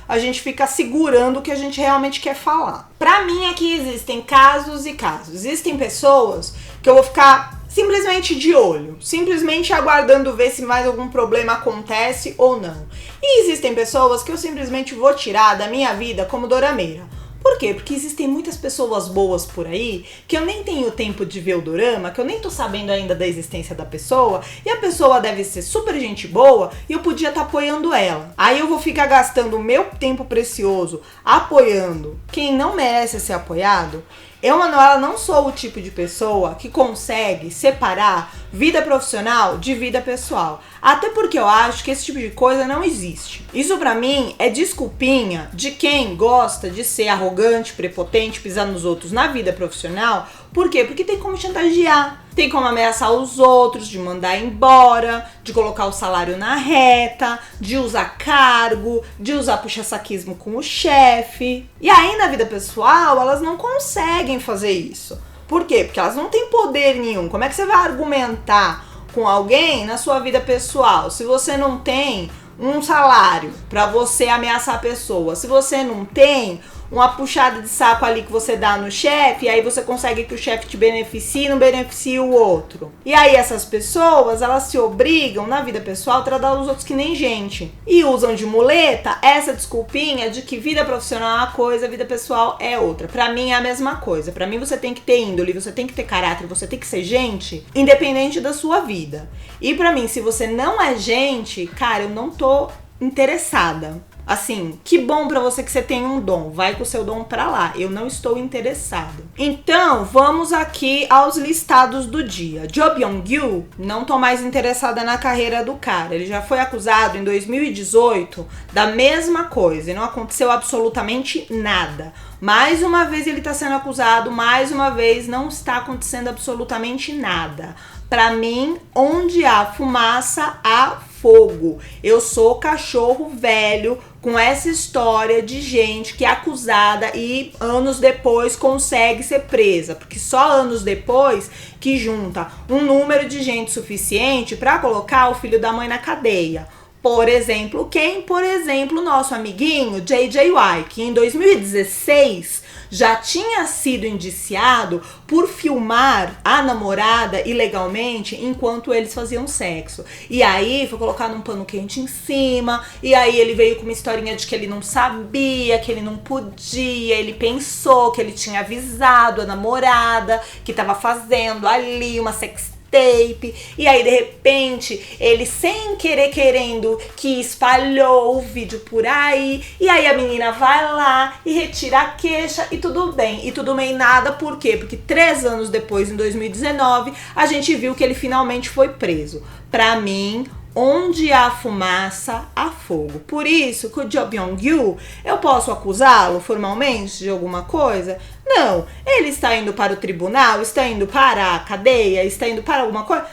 S2: a gente ficar segurando o que a gente realmente quer falar. Pra mim aqui existem casos e casos. Existem pessoas que eu vou ficar simplesmente de olho, simplesmente aguardando ver se mais algum problema acontece ou não. E existem pessoas que eu simplesmente vou tirar da minha vida como dorameira. Por quê? Porque existem muitas pessoas boas por aí que eu nem tenho tempo de ver o dorama, que eu nem tô sabendo ainda da existência da pessoa, e a pessoa deve ser super gente boa e eu podia estar apoiando ela. Aí eu vou ficar gastando o meu tempo precioso apoiando quem não merece ser apoiado? Eu, Manuela, não sou o tipo de pessoa que consegue separar vida profissional de vida pessoal. Até porque eu acho que esse tipo de coisa não existe. Isso pra mim é desculpinha de quem gosta de ser arrogante, prepotente, pisar nos outros na vida profissional. Por quê? Porque tem como chantagear, tem como ameaçar os outros, de mandar embora, de colocar o salário na reta, de usar cargo, de usar puxa-saquismo com o chefe. E aí na vida pessoal elas não conseguem fazer isso. Por quê? Porque elas não têm poder nenhum. Como é que você vai argumentar com alguém na sua vida pessoal se você não tem um salário para você ameaçar a pessoa, se você não tem uma puxada de saco ali que você dá no chefe, e aí você consegue que o chefe te beneficie e não beneficie o outro. E aí essas pessoas, elas se obrigam na vida pessoal a tratar os outros que nem gente. E usam de muleta essa desculpinha de que vida profissional é uma coisa, vida pessoal é outra. Pra mim é a mesma coisa. Pra mim você tem que ter índole, você tem que ter caráter, você tem que ser gente, independente da sua vida. E pra mim, se você não é gente, cara, eu não tô interessada. Assim, que bom pra você que você tem um dom, vai com o seu dom pra lá, eu não estou interessado. Então, vamos aqui aos listados do dia. Jo Byung-gyu, não tô mais interessada na carreira do cara, ele já foi acusado em 2018 da mesma coisa e não aconteceu absolutamente nada. Mais uma vez ele tá sendo acusado, mais uma vez não está acontecendo absolutamente nada. Pra mim, onde há fumaça, há fogo. Eu sou cachorro velho com essa história de gente que é acusada e anos depois consegue ser presa, porque só anos depois que junta um número de gente suficiente para colocar o filho da mãe na cadeia. Por exemplo, quem? Por exemplo, nosso amiguinho JJY, que em 2016 já tinha sido indiciado por filmar a namorada ilegalmente enquanto eles faziam sexo. E aí foi colocado um pano quente em cima, e aí ele veio com uma historinha de que ele não sabia, que ele não podia, ele pensou que ele tinha avisado a namorada que tava fazendo ali uma sextape, e aí de repente ele sem querer querendo que espalhou o vídeo por aí, e aí a menina vai lá e retira a queixa e tudo bem nada. Por quê? Porque 3 anos depois, em 2019, a gente viu que ele finalmente foi preso. Pra mim, onde há fumaça, há fogo. Por isso que o Jo Byung-gyu, eu posso acusá-lo formalmente de alguma coisa? Não. Ele está indo para o tribunal, está indo para a cadeia, está indo para alguma coisa?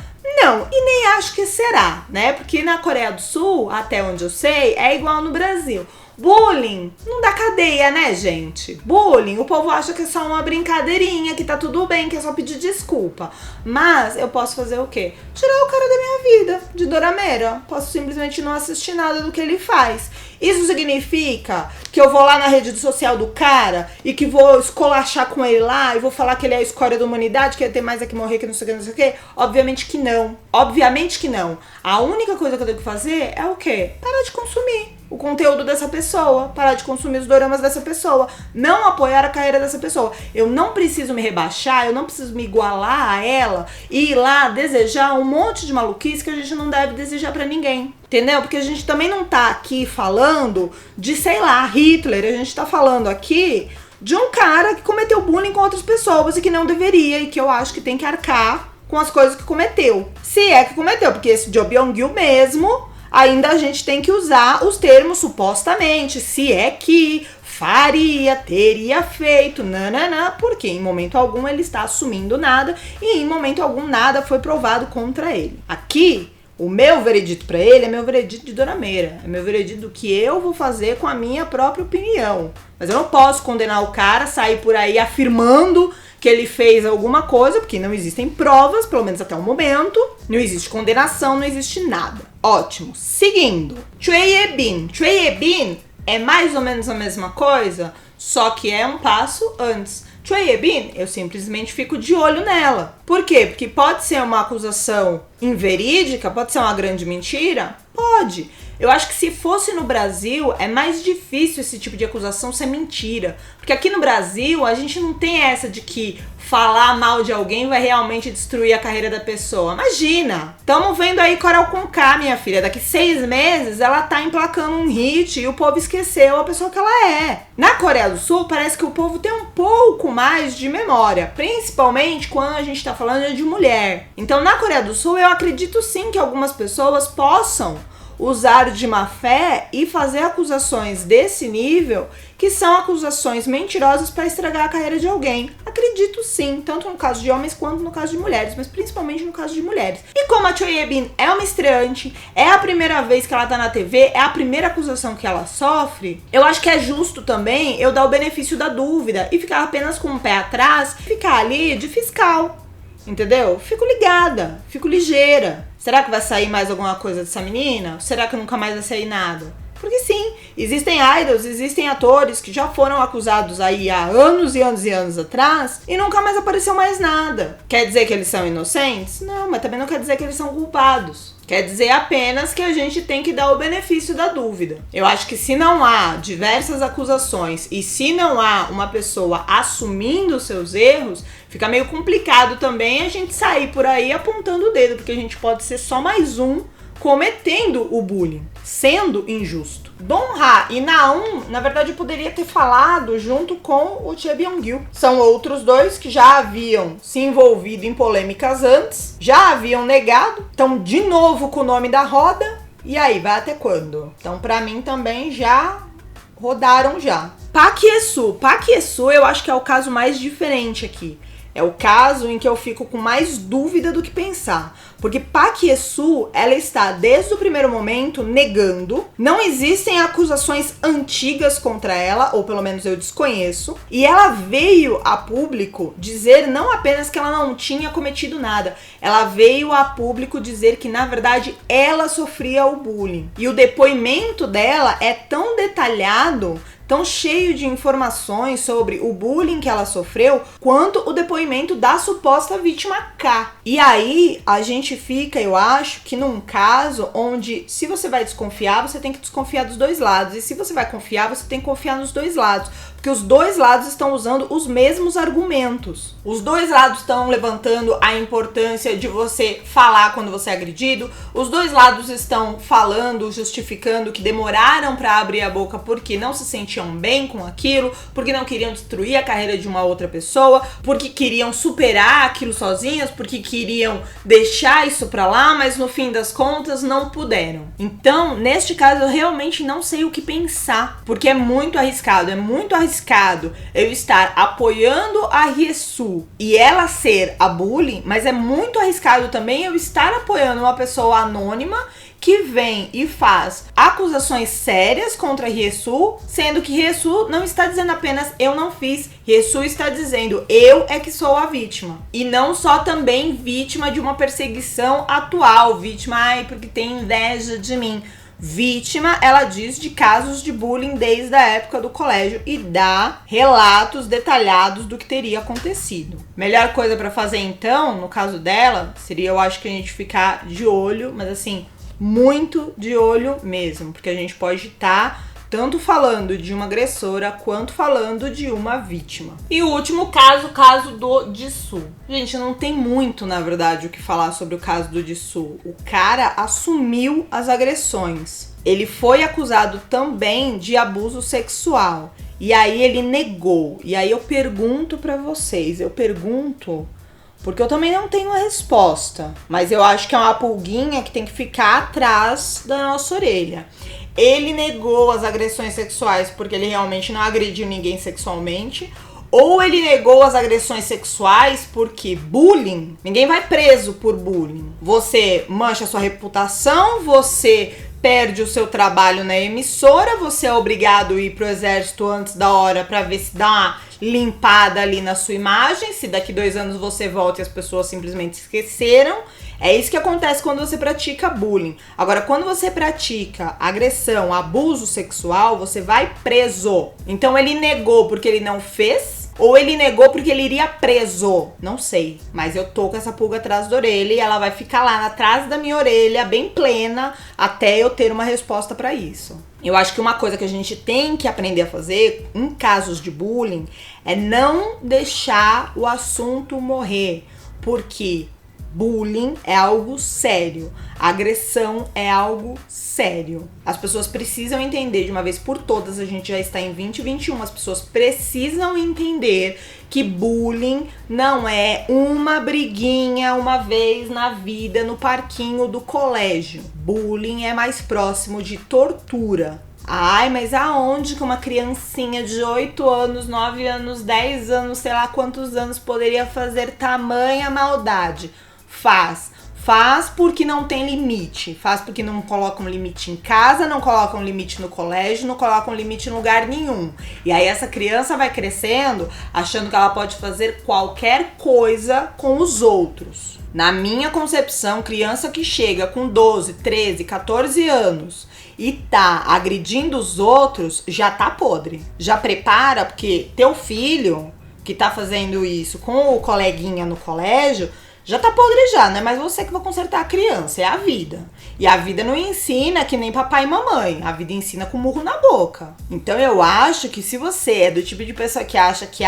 S2: Não, e nem acho que será, né? Porque na Coreia do Sul, até onde eu sei, é igual no Brasil. Bullying não dá cadeia, né, gente? Bullying, o povo acha que é só uma brincadeirinha, que tá tudo bem, que é só pedir desculpa. Mas eu posso fazer o quê? Tirar o cara da minha vida, de dorameira. Posso simplesmente não assistir nada do que ele faz. Isso significa que eu vou lá na rede social do cara e que vou esculachar com ele lá e vou falar que ele é a escória da humanidade, que ele tem mais é que morrer, que não sei o que, não sei o que? Obviamente que não. Obviamente que não. A única coisa que eu tenho que fazer é o quê? Parar de consumir o conteúdo dessa pessoa, parar de consumir os doramas dessa pessoa, não apoiar a carreira dessa pessoa. Eu não preciso me rebaixar, eu não preciso me igualar a ela e ir lá desejar um monte de maluquice que a gente não deve desejar pra ninguém. Entendeu? Porque a gente também não tá aqui falando de, sei lá, Hitler. A gente tá falando aqui de um cara que cometeu bullying com outras pessoas e que não deveria e que eu acho que tem que arcar com as coisas que cometeu. Se é que cometeu, porque esse Jo Byung-gil mesmo, ainda a gente tem que usar os termos supostamente, se é que faria, teria feito, nananã, porque em momento algum ele está assumindo nada e em momento algum nada foi provado contra ele. Aqui, o meu veredito pra ele é meu veredito de dorameira, é meu veredito do que eu vou fazer com a minha própria opinião. Mas eu não posso condenar o cara, sair por aí afirmando que ele fez alguma coisa, porque não existem provas, pelo menos até o momento. Não existe condenação, não existe nada. Ótimo. Seguindo. Choi Ye-bin. Choi Ye-bin é mais ou menos a mesma coisa, só que é um passo antes. Choi Ye-bin, eu simplesmente fico de olho nela. Por quê? Porque pode ser uma acusação inverídica, pode ser uma grande mentira? Pode. Eu acho que se fosse no Brasil, é mais difícil esse tipo de acusação ser mentira. Porque aqui no Brasil, a gente não tem essa de que falar mal de alguém vai realmente destruir a carreira da pessoa. Imagina! Tamo vendo aí Carol Conká, minha filha. Daqui 6 meses, ela tá emplacando um hit e o povo esqueceu a pessoa que ela é. Na Coreia do Sul, parece que o povo tem um pouco mais de memória. Principalmente quando a gente tá falando de mulher. Então, na Coreia do Sul, eu acredito sim que algumas pessoas possam usar de má fé e fazer acusações desse nível, que são acusações mentirosas para estragar a carreira de alguém. Acredito sim, tanto no caso de homens quanto no caso de mulheres, mas principalmente no caso de mulheres. E como a Choi Ye-bin é uma estreante, é a primeira vez que ela tá na TV, é a primeira acusação que ela sofre, eu acho que é justo também eu dar o benefício da dúvida e ficar apenas com o pé atrás, ficar ali de fiscal. Entendeu? Fico ligada, fico ligeira. Será que vai sair mais alguma coisa dessa menina? Será que nunca mais vai sair nada? Porque sim, existem idols, existem atores que já foram acusados aí há anos e anos e anos atrás e nunca mais apareceu mais nada. Quer dizer que eles são inocentes? Não, mas também não quer dizer que eles são culpados. Quer dizer apenas que a gente tem que dar o benefício da dúvida. Eu acho que se não há diversas acusações e se não há uma pessoa assumindo os seus erros, fica meio complicado também a gente sair por aí apontando o dedo, porque a gente pode ser só mais um cometendo o bullying, sendo injusto. Dong-ha e Na-eun, na verdade, eu poderia ter falado junto com o Choi Byung-gil. São outros dois que já haviam se envolvido em polêmicas antes, já haviam negado, estão de novo com o nome da roda, e aí, vai até quando? Então, pra mim também já rodaram já. Park Ye-soo eu acho que é o caso mais diferente aqui. É o caso em que eu fico com mais dúvida do que pensar. Porque Park Ye-soo, ela está desde o primeiro momento negando. Não existem acusações antigas contra ela, ou pelo menos eu desconheço. E ela veio a público dizer não apenas que ela não tinha cometido nada. Ela veio a público dizer que, na verdade, ela sofria o bullying. E o depoimento dela é tão detalhado, tão cheio de informações sobre o bullying que ela sofreu, quanto o depoimento da suposta vítima K. E aí, a gente fica, eu acho, que num caso onde, se você vai desconfiar, você tem que desconfiar dos dois lados. E se você vai confiar, você tem que confiar nos dois lados. Porque os dois lados estão usando os mesmos argumentos. Os dois lados estão levantando a importância de você falar quando você é agredido. Os dois lados estão falando, justificando que demoraram para abrir a boca porque não se sentiam bem com aquilo, porque não queriam destruir a carreira de uma outra pessoa, porque queriam superar aquilo sozinhas, porque queriam deixar isso pra lá, mas no fim das contas não puderam. Então, neste caso, eu realmente não sei o que pensar, porque é muito arriscado arriscado eu estar apoiando a Riesu e ela ser a bullying, mas é muito arriscado também eu estar apoiando uma pessoa anônima que vem e faz acusações sérias contra a Riesu, sendo que Riesu não está dizendo apenas eu não fiz, Riesu está dizendo eu é que sou a vítima. E não só também vítima de uma perseguição atual, vítima, porque tem inveja de mim. Vítima, ela diz, de casos de bullying desde a época do colégio e dá relatos detalhados do que teria acontecido. Melhor coisa pra fazer então, no caso dela, seria, eu acho que a gente ficar de olho, mas assim, muito de olho mesmo, porque a gente pode estar tanto falando de uma agressora quanto falando de uma vítima. E o último caso, o caso do Jisoo. Gente, não tem muito, na verdade, o que falar sobre o caso do Jisoo. O cara assumiu as agressões. Ele foi acusado também de abuso sexual. E aí ele negou. E aí eu pergunto pra vocês, porque eu também não tenho a resposta, mas eu acho que é uma pulguinha que tem que ficar atrás da nossa orelha. Ele negou as agressões sexuais porque ele realmente não agrediu ninguém sexualmente, ou ele negou as agressões sexuais porque bullying, ninguém vai preso por bullying. Você mancha sua reputação, você perde o seu trabalho na emissora, você é obrigado a ir pro exército antes da hora pra ver se dá uma limpada ali na sua imagem, se daqui 2 anos você volta e as pessoas simplesmente esqueceram. É isso que acontece quando você pratica bullying. Agora, quando você pratica agressão, abuso sexual, você vai preso. Então ele negou porque ele não fez, ou ele negou porque ele iria preso. Não sei, mas eu tô com essa pulga atrás da orelha e ela vai ficar lá atrás da minha orelha, bem plena, até eu ter uma resposta pra isso. Eu acho que uma coisa que a gente tem que aprender a fazer em casos de bullying é não deixar o assunto morrer, porque bullying é algo sério, agressão é algo sério. As pessoas precisam entender de uma vez por todas, a gente já está em 2021, as pessoas precisam entender que bullying não é uma briguinha uma vez na vida no parquinho do colégio. Bullying é mais próximo de tortura. Ai, mas aonde que uma criancinha de 8 anos, 9 anos, 10 anos, sei lá quantos anos poderia fazer tamanha maldade? Faz porque não tem limite. Faz porque não coloca um limite em casa, não coloca um limite no colégio, não coloca um limite em lugar nenhum. E aí essa criança vai crescendo achando que ela pode fazer qualquer coisa com os outros. Na minha concepção, criança que chega com 12, 13, 14 anos e tá agredindo os outros, já tá podre. Já prepara, porque teu filho que tá fazendo isso com o coleguinha no colégio já tá podre já, não é mais você que vai consertar a criança, é a vida. E a vida não ensina que nem papai e mamãe, a vida ensina com murro na boca. Então eu acho que se você é do tipo de pessoa que acha que,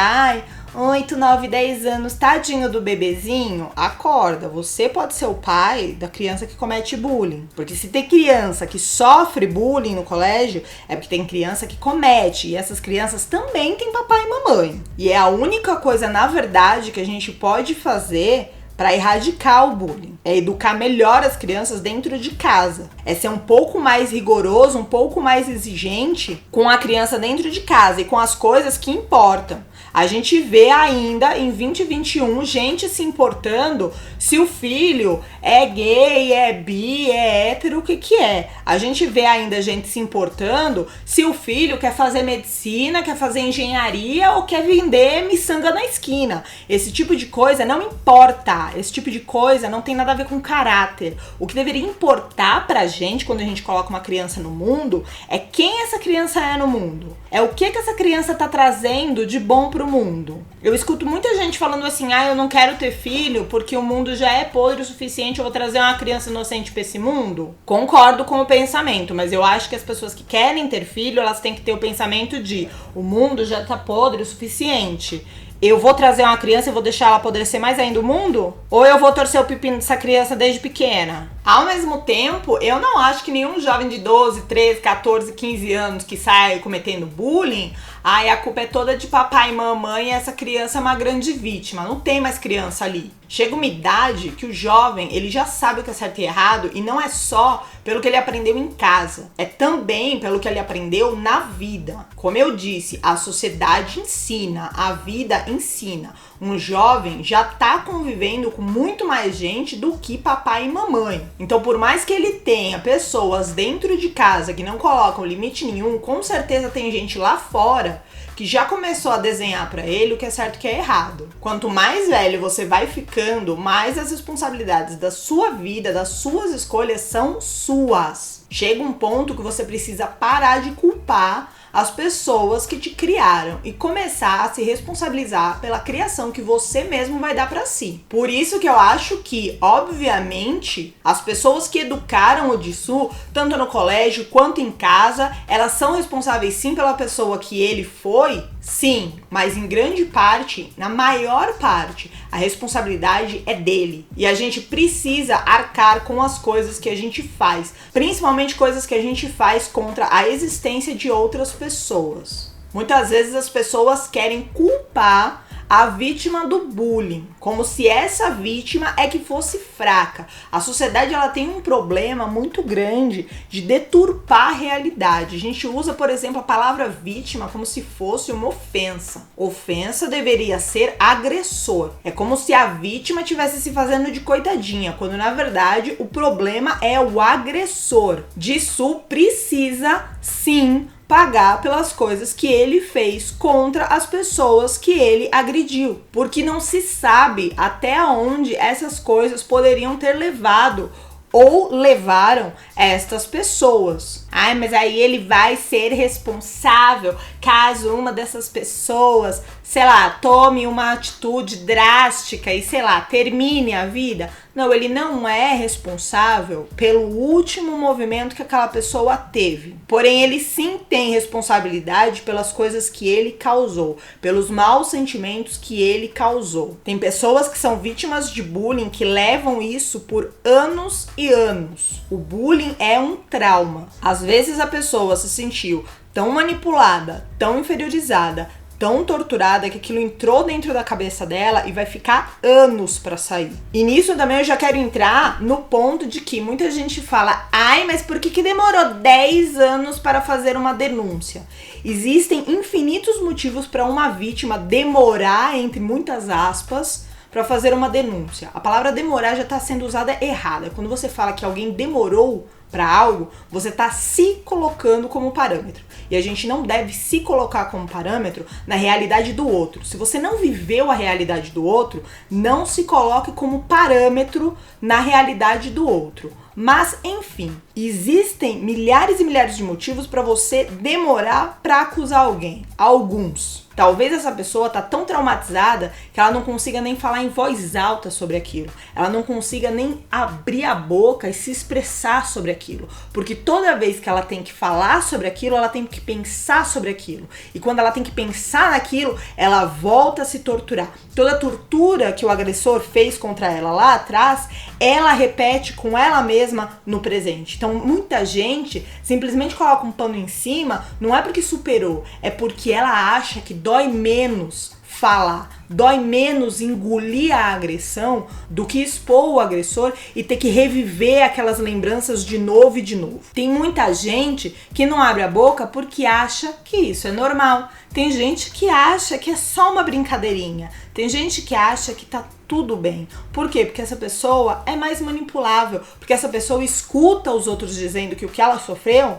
S2: 8, 9, 10 anos, tadinho do bebezinho, acorda, você pode ser o pai da criança que comete bullying. Porque se tem criança que sofre bullying no colégio, é porque tem criança que comete, e essas crianças também têm papai e mamãe. E é a única coisa, na verdade, que a gente pode fazer para erradicar o bullying, é educar melhor as crianças dentro de casa, é ser um pouco mais rigoroso, um pouco mais exigente com a criança dentro de casa e com as coisas que importam. A gente vê ainda em 2021 gente se importando se o filho é gay, é bi, é hétero, o que é. A gente vê ainda gente se importando se o filho quer fazer medicina, quer fazer engenharia ou quer vender miçanga na esquina. Esse tipo de coisa não importa. Esse tipo de coisa não tem nada a ver com caráter. O que deveria importar pra gente quando a gente coloca uma criança no mundo é quem essa criança é no mundo. É o que essa criança tá trazendo de bom pro mundo. Eu escuto muita gente falando assim, eu não quero ter filho porque o mundo já é podre o suficiente, eu vou trazer uma criança inocente pra esse mundo. Concordo com o pensamento, mas eu acho que as pessoas que querem ter filho, elas têm que ter o pensamento de o mundo já tá podre o suficiente. Eu vou trazer uma criança e vou deixar ela apodrecer mais ainda o mundo? Ou eu vou torcer o pepino dessa criança desde pequena? Ao mesmo tempo, eu não acho que nenhum jovem de 12, 13, 14, 15 anos que sai cometendo bullying, a culpa é toda de papai e mamãe e essa criança é uma grande vítima. Não tem mais criança ali. Chega uma idade que o jovem, ele já sabe o que é certo e errado, e não é só pelo que ele aprendeu em casa, é também pelo que ele aprendeu na vida. Como eu disse, a sociedade ensina, a vida ensina. Um jovem já tá convivendo com muito mais gente do que papai e mamãe. Então, por mais que ele tenha pessoas dentro de casa que não colocam limite nenhum, com certeza tem gente lá fora que já começou a desenhar pra ele o que é certo e o que é errado. Quanto mais velho você vai ficando, mais as responsabilidades da sua vida, das suas escolhas são suas. Chega um ponto que você precisa parar de culpar as pessoas que te criaram e começar a se responsabilizar pela criação que você mesmo vai dar pra si. Por isso que eu acho que, obviamente, as pessoas que educaram o Jisoo, tanto no colégio quanto em casa, elas são responsáveis sim pela pessoa que ele foi, sim, mas em grande parte, na maior parte, a responsabilidade é dele. E a gente precisa arcar com as coisas que a gente faz, principalmente coisas que a gente faz contra a existência de outras pessoas. Muitas vezes as pessoas querem culpar a vítima do bullying, como se essa vítima é que fosse fraca. A sociedade ela tem um problema muito grande de deturpar a realidade. A gente usa, por exemplo, a palavra vítima como se fosse uma ofensa. Ofensa deveria ser agressor. É como se a vítima estivesse se fazendo de coitadinha, quando na verdade o problema é o agressor. Jisoo precisa sim pagar pelas coisas que ele fez contra as pessoas que ele agrediu, porque não se sabe até onde essas coisas poderiam ter levado ou levaram estas pessoas. Mas aí ele vai ser responsável caso uma dessas pessoas, sei lá, tome uma atitude drástica e, sei lá, termine a vida. Não, ele não é responsável pelo último movimento que aquela pessoa teve. Porém, ele sim tem responsabilidade pelas coisas que ele causou, pelos maus sentimentos que ele causou. Tem pessoas que são vítimas de bullying que levam isso por anos e anos. O bullying é um trauma. Às vezes a pessoa se sentiu tão manipulada, tão inferiorizada, tão torturada que aquilo entrou dentro da cabeça dela e vai ficar anos pra sair. E nisso também eu já quero entrar no ponto de que muita gente fala: mas por que demorou 10 anos para fazer uma denúncia? Existem infinitos motivos para uma vítima demorar, entre muitas aspas, para fazer uma denúncia. A palavra demorar já está sendo usada errada. Quando você fala que alguém demorou para algo, você está se colocando como parâmetro. E a gente não deve se colocar como parâmetro na realidade do outro. Se você não viveu a realidade do outro, não se coloque como parâmetro na realidade do outro. Mas, enfim, existem milhares e milhares de motivos para você demorar para acusar alguém. Alguns. Talvez essa pessoa tá tão traumatizada que ela não consiga nem falar em voz alta sobre aquilo. Ela não consiga nem abrir a boca e se expressar sobre aquilo. Porque toda vez que ela tem que falar sobre aquilo, ela tem que pensar sobre aquilo. E quando ela tem que pensar naquilo, ela volta a se torturar. Toda a tortura que o agressor fez contra ela lá atrás, ela repete com ela mesma no presente. Então, muita gente simplesmente coloca um pano em cima, não é porque superou, é porque ela acha que dói menos falar, dói menos engolir a agressão do que expor o agressor e ter que reviver aquelas lembranças de novo e de novo. Tem muita gente que não abre a boca porque acha que isso é normal. Tem gente que acha que é só uma brincadeirinha. Tem gente que acha que tá tudo bem. Por quê? Porque essa pessoa é mais manipulável. Porque essa pessoa escuta os outros dizendo que o que ela sofreu,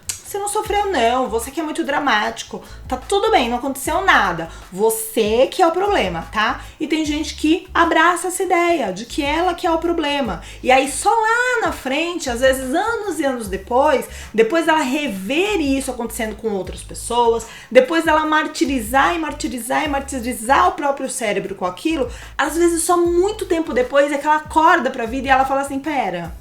S2: você não sofreu não, você que é muito dramático, tá tudo bem, não aconteceu nada, você que é o problema, tá? E tem gente que abraça essa ideia de que ela que é o problema, e aí só lá na frente, às vezes anos e anos depois dela rever isso acontecendo com outras pessoas, depois dela martirizar o próprio cérebro com aquilo, às vezes só muito tempo depois é que ela acorda pra vida e ela fala assim, pera,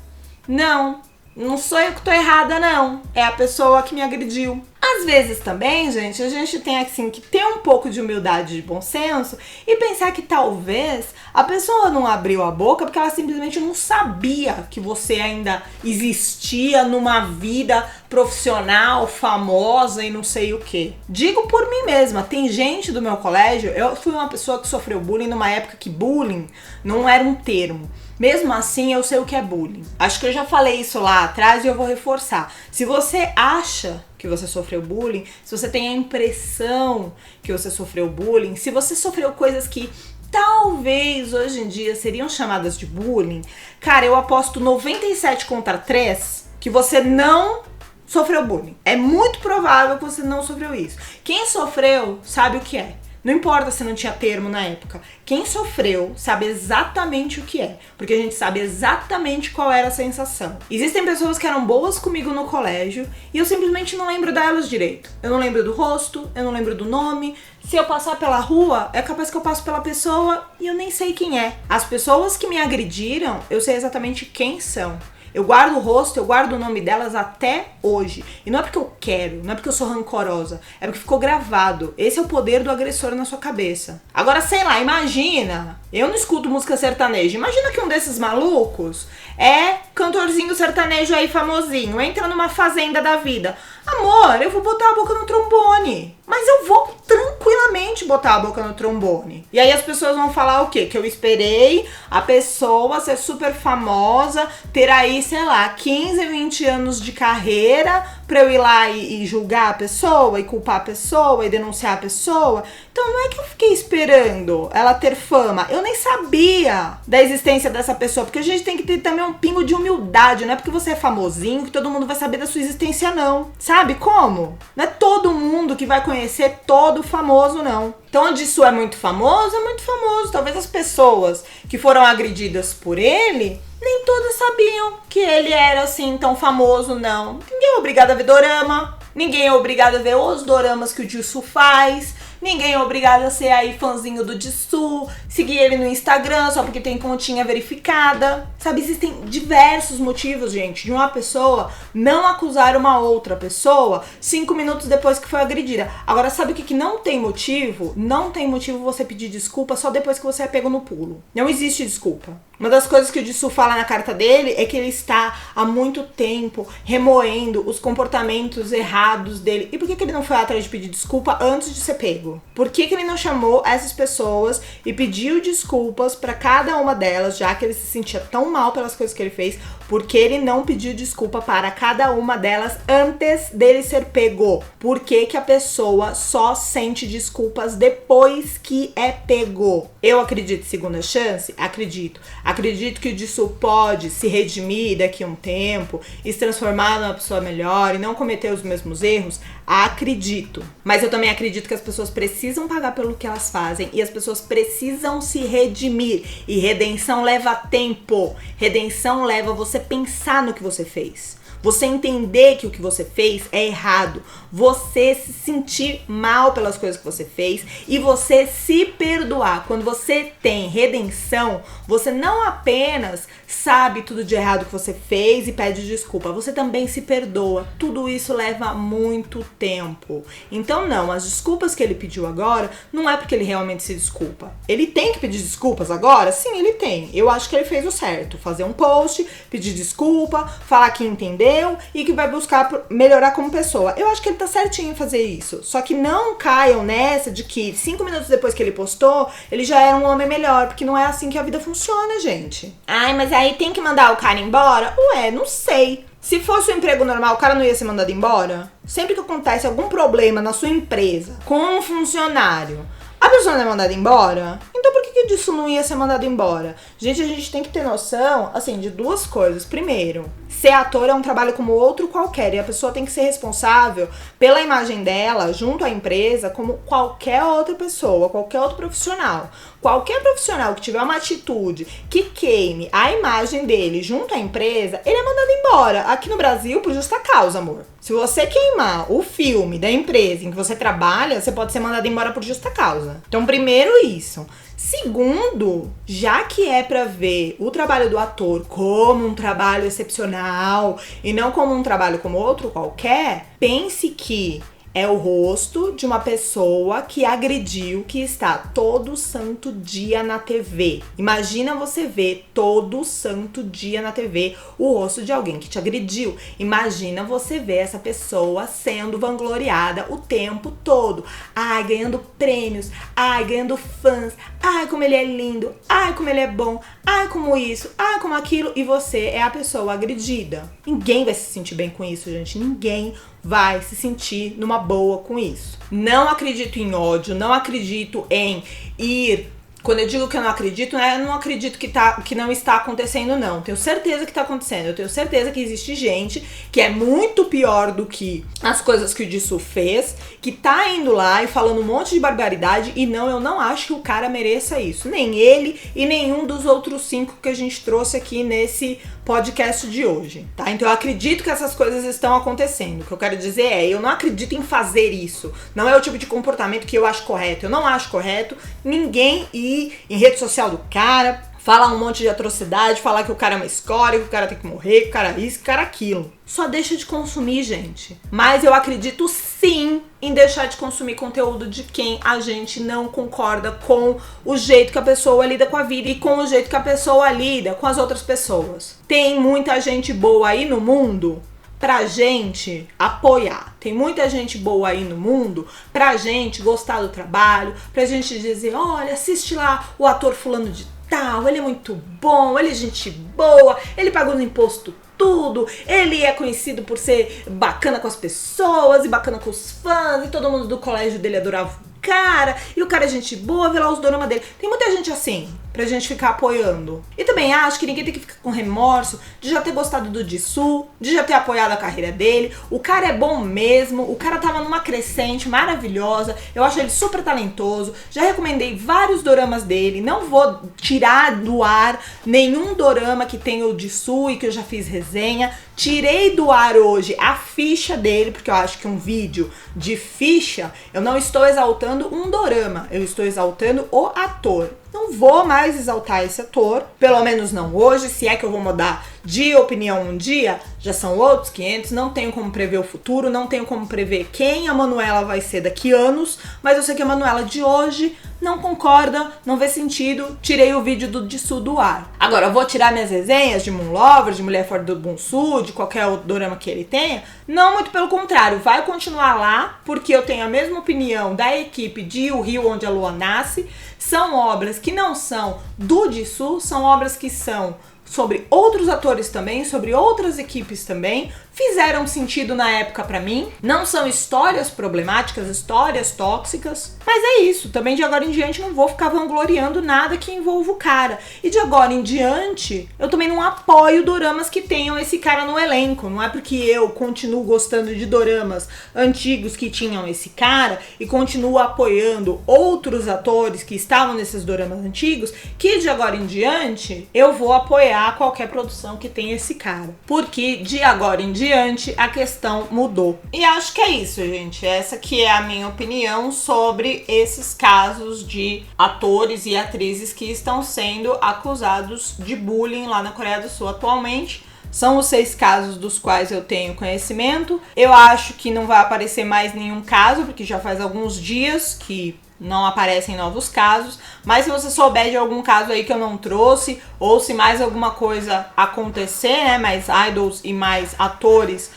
S2: não sou eu que tô errada, não. É a pessoa que me agrediu. Às vezes também, gente, a gente tem assim que ter um pouco de humildade, de bom senso e pensar que talvez a pessoa não abriu a boca porque ela simplesmente não sabia que você ainda existia numa vida profissional, famosa e não sei o que. Digo por mim mesma, tem gente do meu colégio, eu fui uma pessoa que sofreu bullying numa época que bullying não era um termo. Mesmo assim, eu sei o que é bullying. Acho que eu já falei isso lá atrás e eu vou reforçar. Se você acha que você sofreu bullying, se você tem a impressão que você sofreu bullying, se você sofreu coisas que talvez hoje em dia seriam chamadas de bullying, cara, eu aposto 97 contra 3 que você não sofreu bullying. É muito provável que você não sofreu isso. Quem sofreu sabe o que é. Não importa se não tinha termo na época. Quem sofreu sabe exatamente o que é. Porque a gente sabe exatamente qual era a sensação. Existem pessoas que eram boas comigo no colégio e eu simplesmente não lembro delas direito. Eu não lembro do rosto, eu não lembro do nome. Se eu passar pela rua, é capaz que eu passo pela pessoa e eu nem sei quem é. As pessoas que me agrediram, eu sei exatamente quem são. Eu guardo o rosto, eu guardo o nome delas até hoje. E não é porque eu quero, não é porque eu sou rancorosa, é porque ficou gravado. Esse é o poder do agressor na sua cabeça. Agora, sei lá, imagina, eu não escuto música sertaneja, imagina que um desses malucos é cantorzinho sertanejo aí famosinho, entra numa fazenda da vida. Amor, eu vou botar a boca no trombone. Mas eu vou tranquilamente botar a boca no trombone. E aí as pessoas vão falar o quê? Que eu esperei a pessoa ser super famosa, ter aí, sei lá, 15, 20 anos de carreira pra eu ir lá e julgar a pessoa, e culpar a pessoa, e denunciar a pessoa. Então não é que eu fiquei esperando ela ter fama. Eu nem sabia da existência dessa pessoa, porque a gente tem que ter também um pingo de humildade. Não é porque você é famosinho que todo mundo vai saber da sua existência, não. Sabe como? Não é todo mundo que vai conhecer todo famoso, não. Então, onde isso é muito famoso, é muito famoso. Talvez as pessoas que foram agredidas por ele, nem todas sabiam que ele era assim tão famoso, não. Ninguém é obrigado a ver dorama, ninguém é obrigado a ver os doramas que o Jisoo faz, ninguém é obrigado a ser aí fãzinho do Jisoo, seguir ele no Instagram só porque tem continha verificada. Sabe, existem diversos motivos, gente, de uma pessoa não acusar uma outra pessoa 5 minutos depois que foi agredida. Agora, sabe o que não tem motivo? Não tem motivo você pedir desculpa só depois que você é pego no pulo. Não existe desculpa. Uma das coisas que o Jisoo fala na carta dele é que ele está há muito tempo remoendo os comportamentos errados dele. E por que ele não foi atrás de pedir desculpa antes de ser pego? Por que ele não chamou essas pessoas e pediu desculpas pra cada uma delas, já que ele se sentia tão mal pelas coisas que ele fez? Por que ele não pediu desculpa para cada uma delas antes dele ser pego? Por que a pessoa só sente desculpas depois que é pego? Eu acredito em segunda chance? Acredito. Acredito que o Jisoo pode se redimir daqui a um tempo e se transformar numa pessoa melhor e não cometer os mesmos erros? Acredito. Mas eu também acredito que as pessoas precisam pagar pelo que elas fazem e as pessoas precisam se redimir. E redenção leva tempo. Redenção leva você pensar no que você fez. Você entender que o que você fez é errado. Você se sentir mal pelas coisas que você fez e você se perdoar. Quando você tem redenção, você não apenas sabe tudo de errado que você fez e pede desculpa, você também se perdoa. Tudo isso leva muito tempo. Então não, as desculpas que ele pediu agora não é porque ele realmente se desculpa. Ele tem que pedir desculpas agora? Sim, ele tem. Eu acho que ele fez o certo. Fazer um post, pedir desculpa, falar que entendeu e que vai buscar melhorar como pessoa. Eu acho que ele tá certinho em fazer isso. Só que não caiam nessa de que 5 minutos depois que ele postou, ele já era um homem melhor, porque não é assim que a vida funciona, gente. Ai, mas aí tem que mandar o cara embora? Ué, não sei. Se fosse um emprego normal, o cara não ia ser mandado embora? Sempre que acontece algum problema na sua empresa com um funcionário, a pessoa não é mandada embora? Então por que disso não ia ser mandado embora? Gente, a gente tem que ter noção, assim, de duas coisas. Primeiro, ser ator é um trabalho como outro qualquer e a pessoa tem que ser responsável pela imagem dela junto à empresa como qualquer outra pessoa, qualquer outro profissional. Qualquer profissional que tiver uma atitude que queime a imagem dele junto à empresa, ele é mandado embora. Aqui no Brasil, por justa causa, amor. Se você queimar o filme da empresa em que você trabalha, você pode ser mandado embora por justa causa. Então, primeiro isso. Segundo, já que é pra ver o trabalho do ator como um trabalho excepcional e não como um trabalho como outro qualquer, pense que É o rosto de uma pessoa que agrediu, que está todo santo dia na TV. Imagina você ver todo santo dia na TV o rosto de alguém que te agrediu. Imagina você ver essa pessoa sendo vangloriada o tempo todo. Ai, ganhando prêmios. Ai, ganhando fãs. Ai, como ele é lindo. Ai, como ele é bom. Ai, como isso. Ai, como aquilo. E você é a pessoa agredida. Ninguém vai se sentir bem com isso, gente. Ninguém vai se sentir numa boa com isso. Não acredito em ódio, não acredito em ir... Quando eu digo que eu não acredito, né? Eu não acredito que não está acontecendo, não. Tenho certeza que está acontecendo. Eu tenho certeza que existe gente que é muito pior do que as coisas que o Jisoo fez, que tá indo lá e falando um monte de barbaridade. E não, eu não acho que o cara mereça isso. Nem ele e nenhum dos outros 5 que a gente trouxe aqui nesse podcast de hoje, tá? Então eu acredito que essas coisas estão acontecendo. O que eu quero dizer é, eu não acredito em fazer isso. Não é o tipo de comportamento que eu acho correto. Eu não acho correto ninguém ir em rede social do cara, falar um monte de atrocidade, falar que o cara é uma escória, que o cara tem que morrer, que o cara é isso, que o cara é aquilo. Só deixa de consumir, gente. Mas eu acredito sim em deixar de consumir conteúdo de quem a gente não concorda com o jeito que a pessoa lida com a vida e com o jeito que a pessoa lida com as outras pessoas. Tem muita gente boa aí no mundo pra gente apoiar. Tem muita gente boa aí no mundo pra gente gostar do trabalho, pra gente dizer, olha, assiste lá o ator fulano de tal, ele é muito bom, ele é gente boa, ele pagou no imposto tudo, ele é conhecido por ser bacana com as pessoas e bacana com os fãs, e todo mundo do colégio dele adorava o cara, e o cara é gente boa, vê lá os doramas dele. Tem muita gente assim, pra gente ficar apoiando. E também acho que ninguém tem que ficar com remorso de já ter gostado do Jisoo, de já ter apoiado a carreira dele. O cara é bom mesmo, o cara tava numa crescente maravilhosa, eu acho ele super talentoso, já recomendei vários doramas dele, não vou tirar do ar nenhum dorama que tenha o Jisoo e que eu já fiz resenha. Tirei do ar hoje a ficha dele, porque eu acho que um vídeo de ficha, eu não estou exaltando um dorama, eu estou exaltando o ator. Não vou mais exaltar esse ator, pelo menos não hoje. Se é que eu vou mudar de opinião um dia, já são outros 500, não tenho como prever o futuro, não tenho como prever quem a Manuela vai ser daqui anos, mas eu sei que a Manuela de hoje não concorda, não vê sentido, tirei o vídeo do Jisoo do ar. Agora, eu vou tirar minhas resenhas de Moon Lover, de Mulher Fora do Bunsu, de qualquer outro dorama que ele tenha? Não, muito pelo contrário, vai continuar lá, porque eu tenho a mesma opinião da equipe de O Rio Onde a Lua Nasce. São obras que não são do Jisoo, são obras que são sobre outros atores também, sobre outras equipes também, fizeram sentido na época pra mim, não são histórias problemáticas, histórias tóxicas, mas é isso, também de agora em diante não vou ficar vangloriando nada que envolva o cara, e de agora em diante eu também não apoio doramas que tenham esse cara no elenco, não é porque eu continuo gostando de doramas antigos que tinham esse cara e continuo apoiando outros atores que estavam nesses doramas antigos, que de agora em diante eu vou apoiar qualquer produção que tenha esse cara, porque de agora em diante a questão mudou. E acho que é isso, gente. Essa que é a minha opinião sobre esses casos de atores e atrizes que estão sendo acusados de bullying lá na Coreia do Sul atualmente. São os 6 casos dos quais eu tenho conhecimento. Eu acho que não vai aparecer mais nenhum caso, porque já faz alguns dias que não aparecem novos casos, mas se você souber de algum caso aí que eu não trouxe, ou se mais alguma coisa acontecer, né, mais idols e mais atores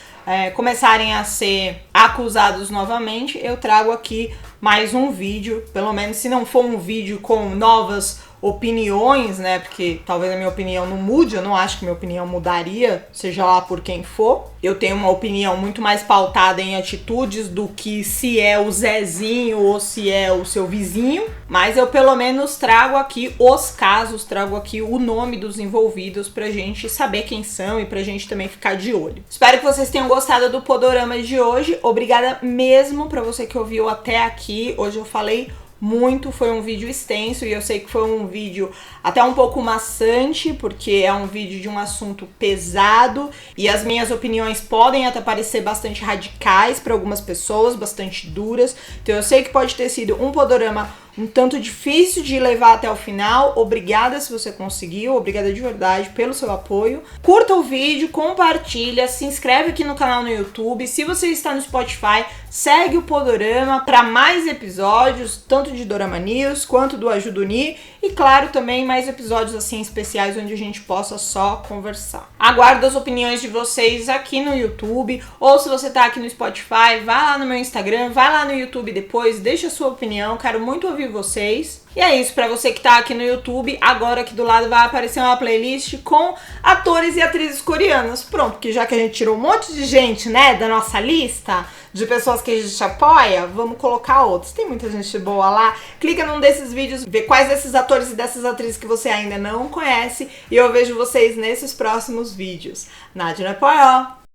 S2: começarem a ser acusados novamente, eu trago aqui mais um vídeo, pelo menos se não for um vídeo com novas opiniões, né, porque talvez a minha opinião não mude, eu não acho que minha opinião mudaria, seja lá por quem for. Eu tenho uma opinião muito mais pautada em atitudes do que se é o Zezinho ou se é o seu vizinho, mas eu pelo menos trago aqui os casos, trago aqui o nome dos envolvidos pra gente saber quem são e pra gente também ficar de olho. Espero que vocês tenham gostado do Podorama de hoje, obrigada mesmo pra você que ouviu até aqui. Hoje eu falei muito, foi um vídeo extenso e eu sei que foi um vídeo até um pouco maçante, porque é um vídeo de um assunto pesado e as minhas opiniões podem até parecer bastante radicais para algumas pessoas, bastante duras, então eu sei que pode ter sido um podorama um tanto difícil de levar até o final. Obrigada se você conseguiu, obrigada de verdade pelo seu apoio. Curta o vídeo, compartilha, se inscreve aqui no canal no YouTube. Se você está no Spotify, segue o Podorama para mais episódios, tanto de Dorama News quanto do Ajuduni. E claro, também mais episódios assim especiais onde a gente possa só conversar. Aguardo as opiniões de vocês aqui no YouTube, ou se você tá aqui no Spotify, vai lá no meu Instagram, vai lá no YouTube depois, deixa a sua opinião, quero muito ouvir vocês. E é isso, pra você que tá aqui no YouTube, agora aqui do lado vai aparecer uma playlist com atores e atrizes coreanas. Pronto, porque já que a gente tirou um monte de gente, né, da nossa lista de pessoas que a gente apoia, vamos colocar outros. Tem muita gente boa lá. Clica num desses vídeos, vê quais desses atores e dessas atrizes que você ainda não conhece, e eu vejo vocês nesses próximos vídeos. Nádia Poió!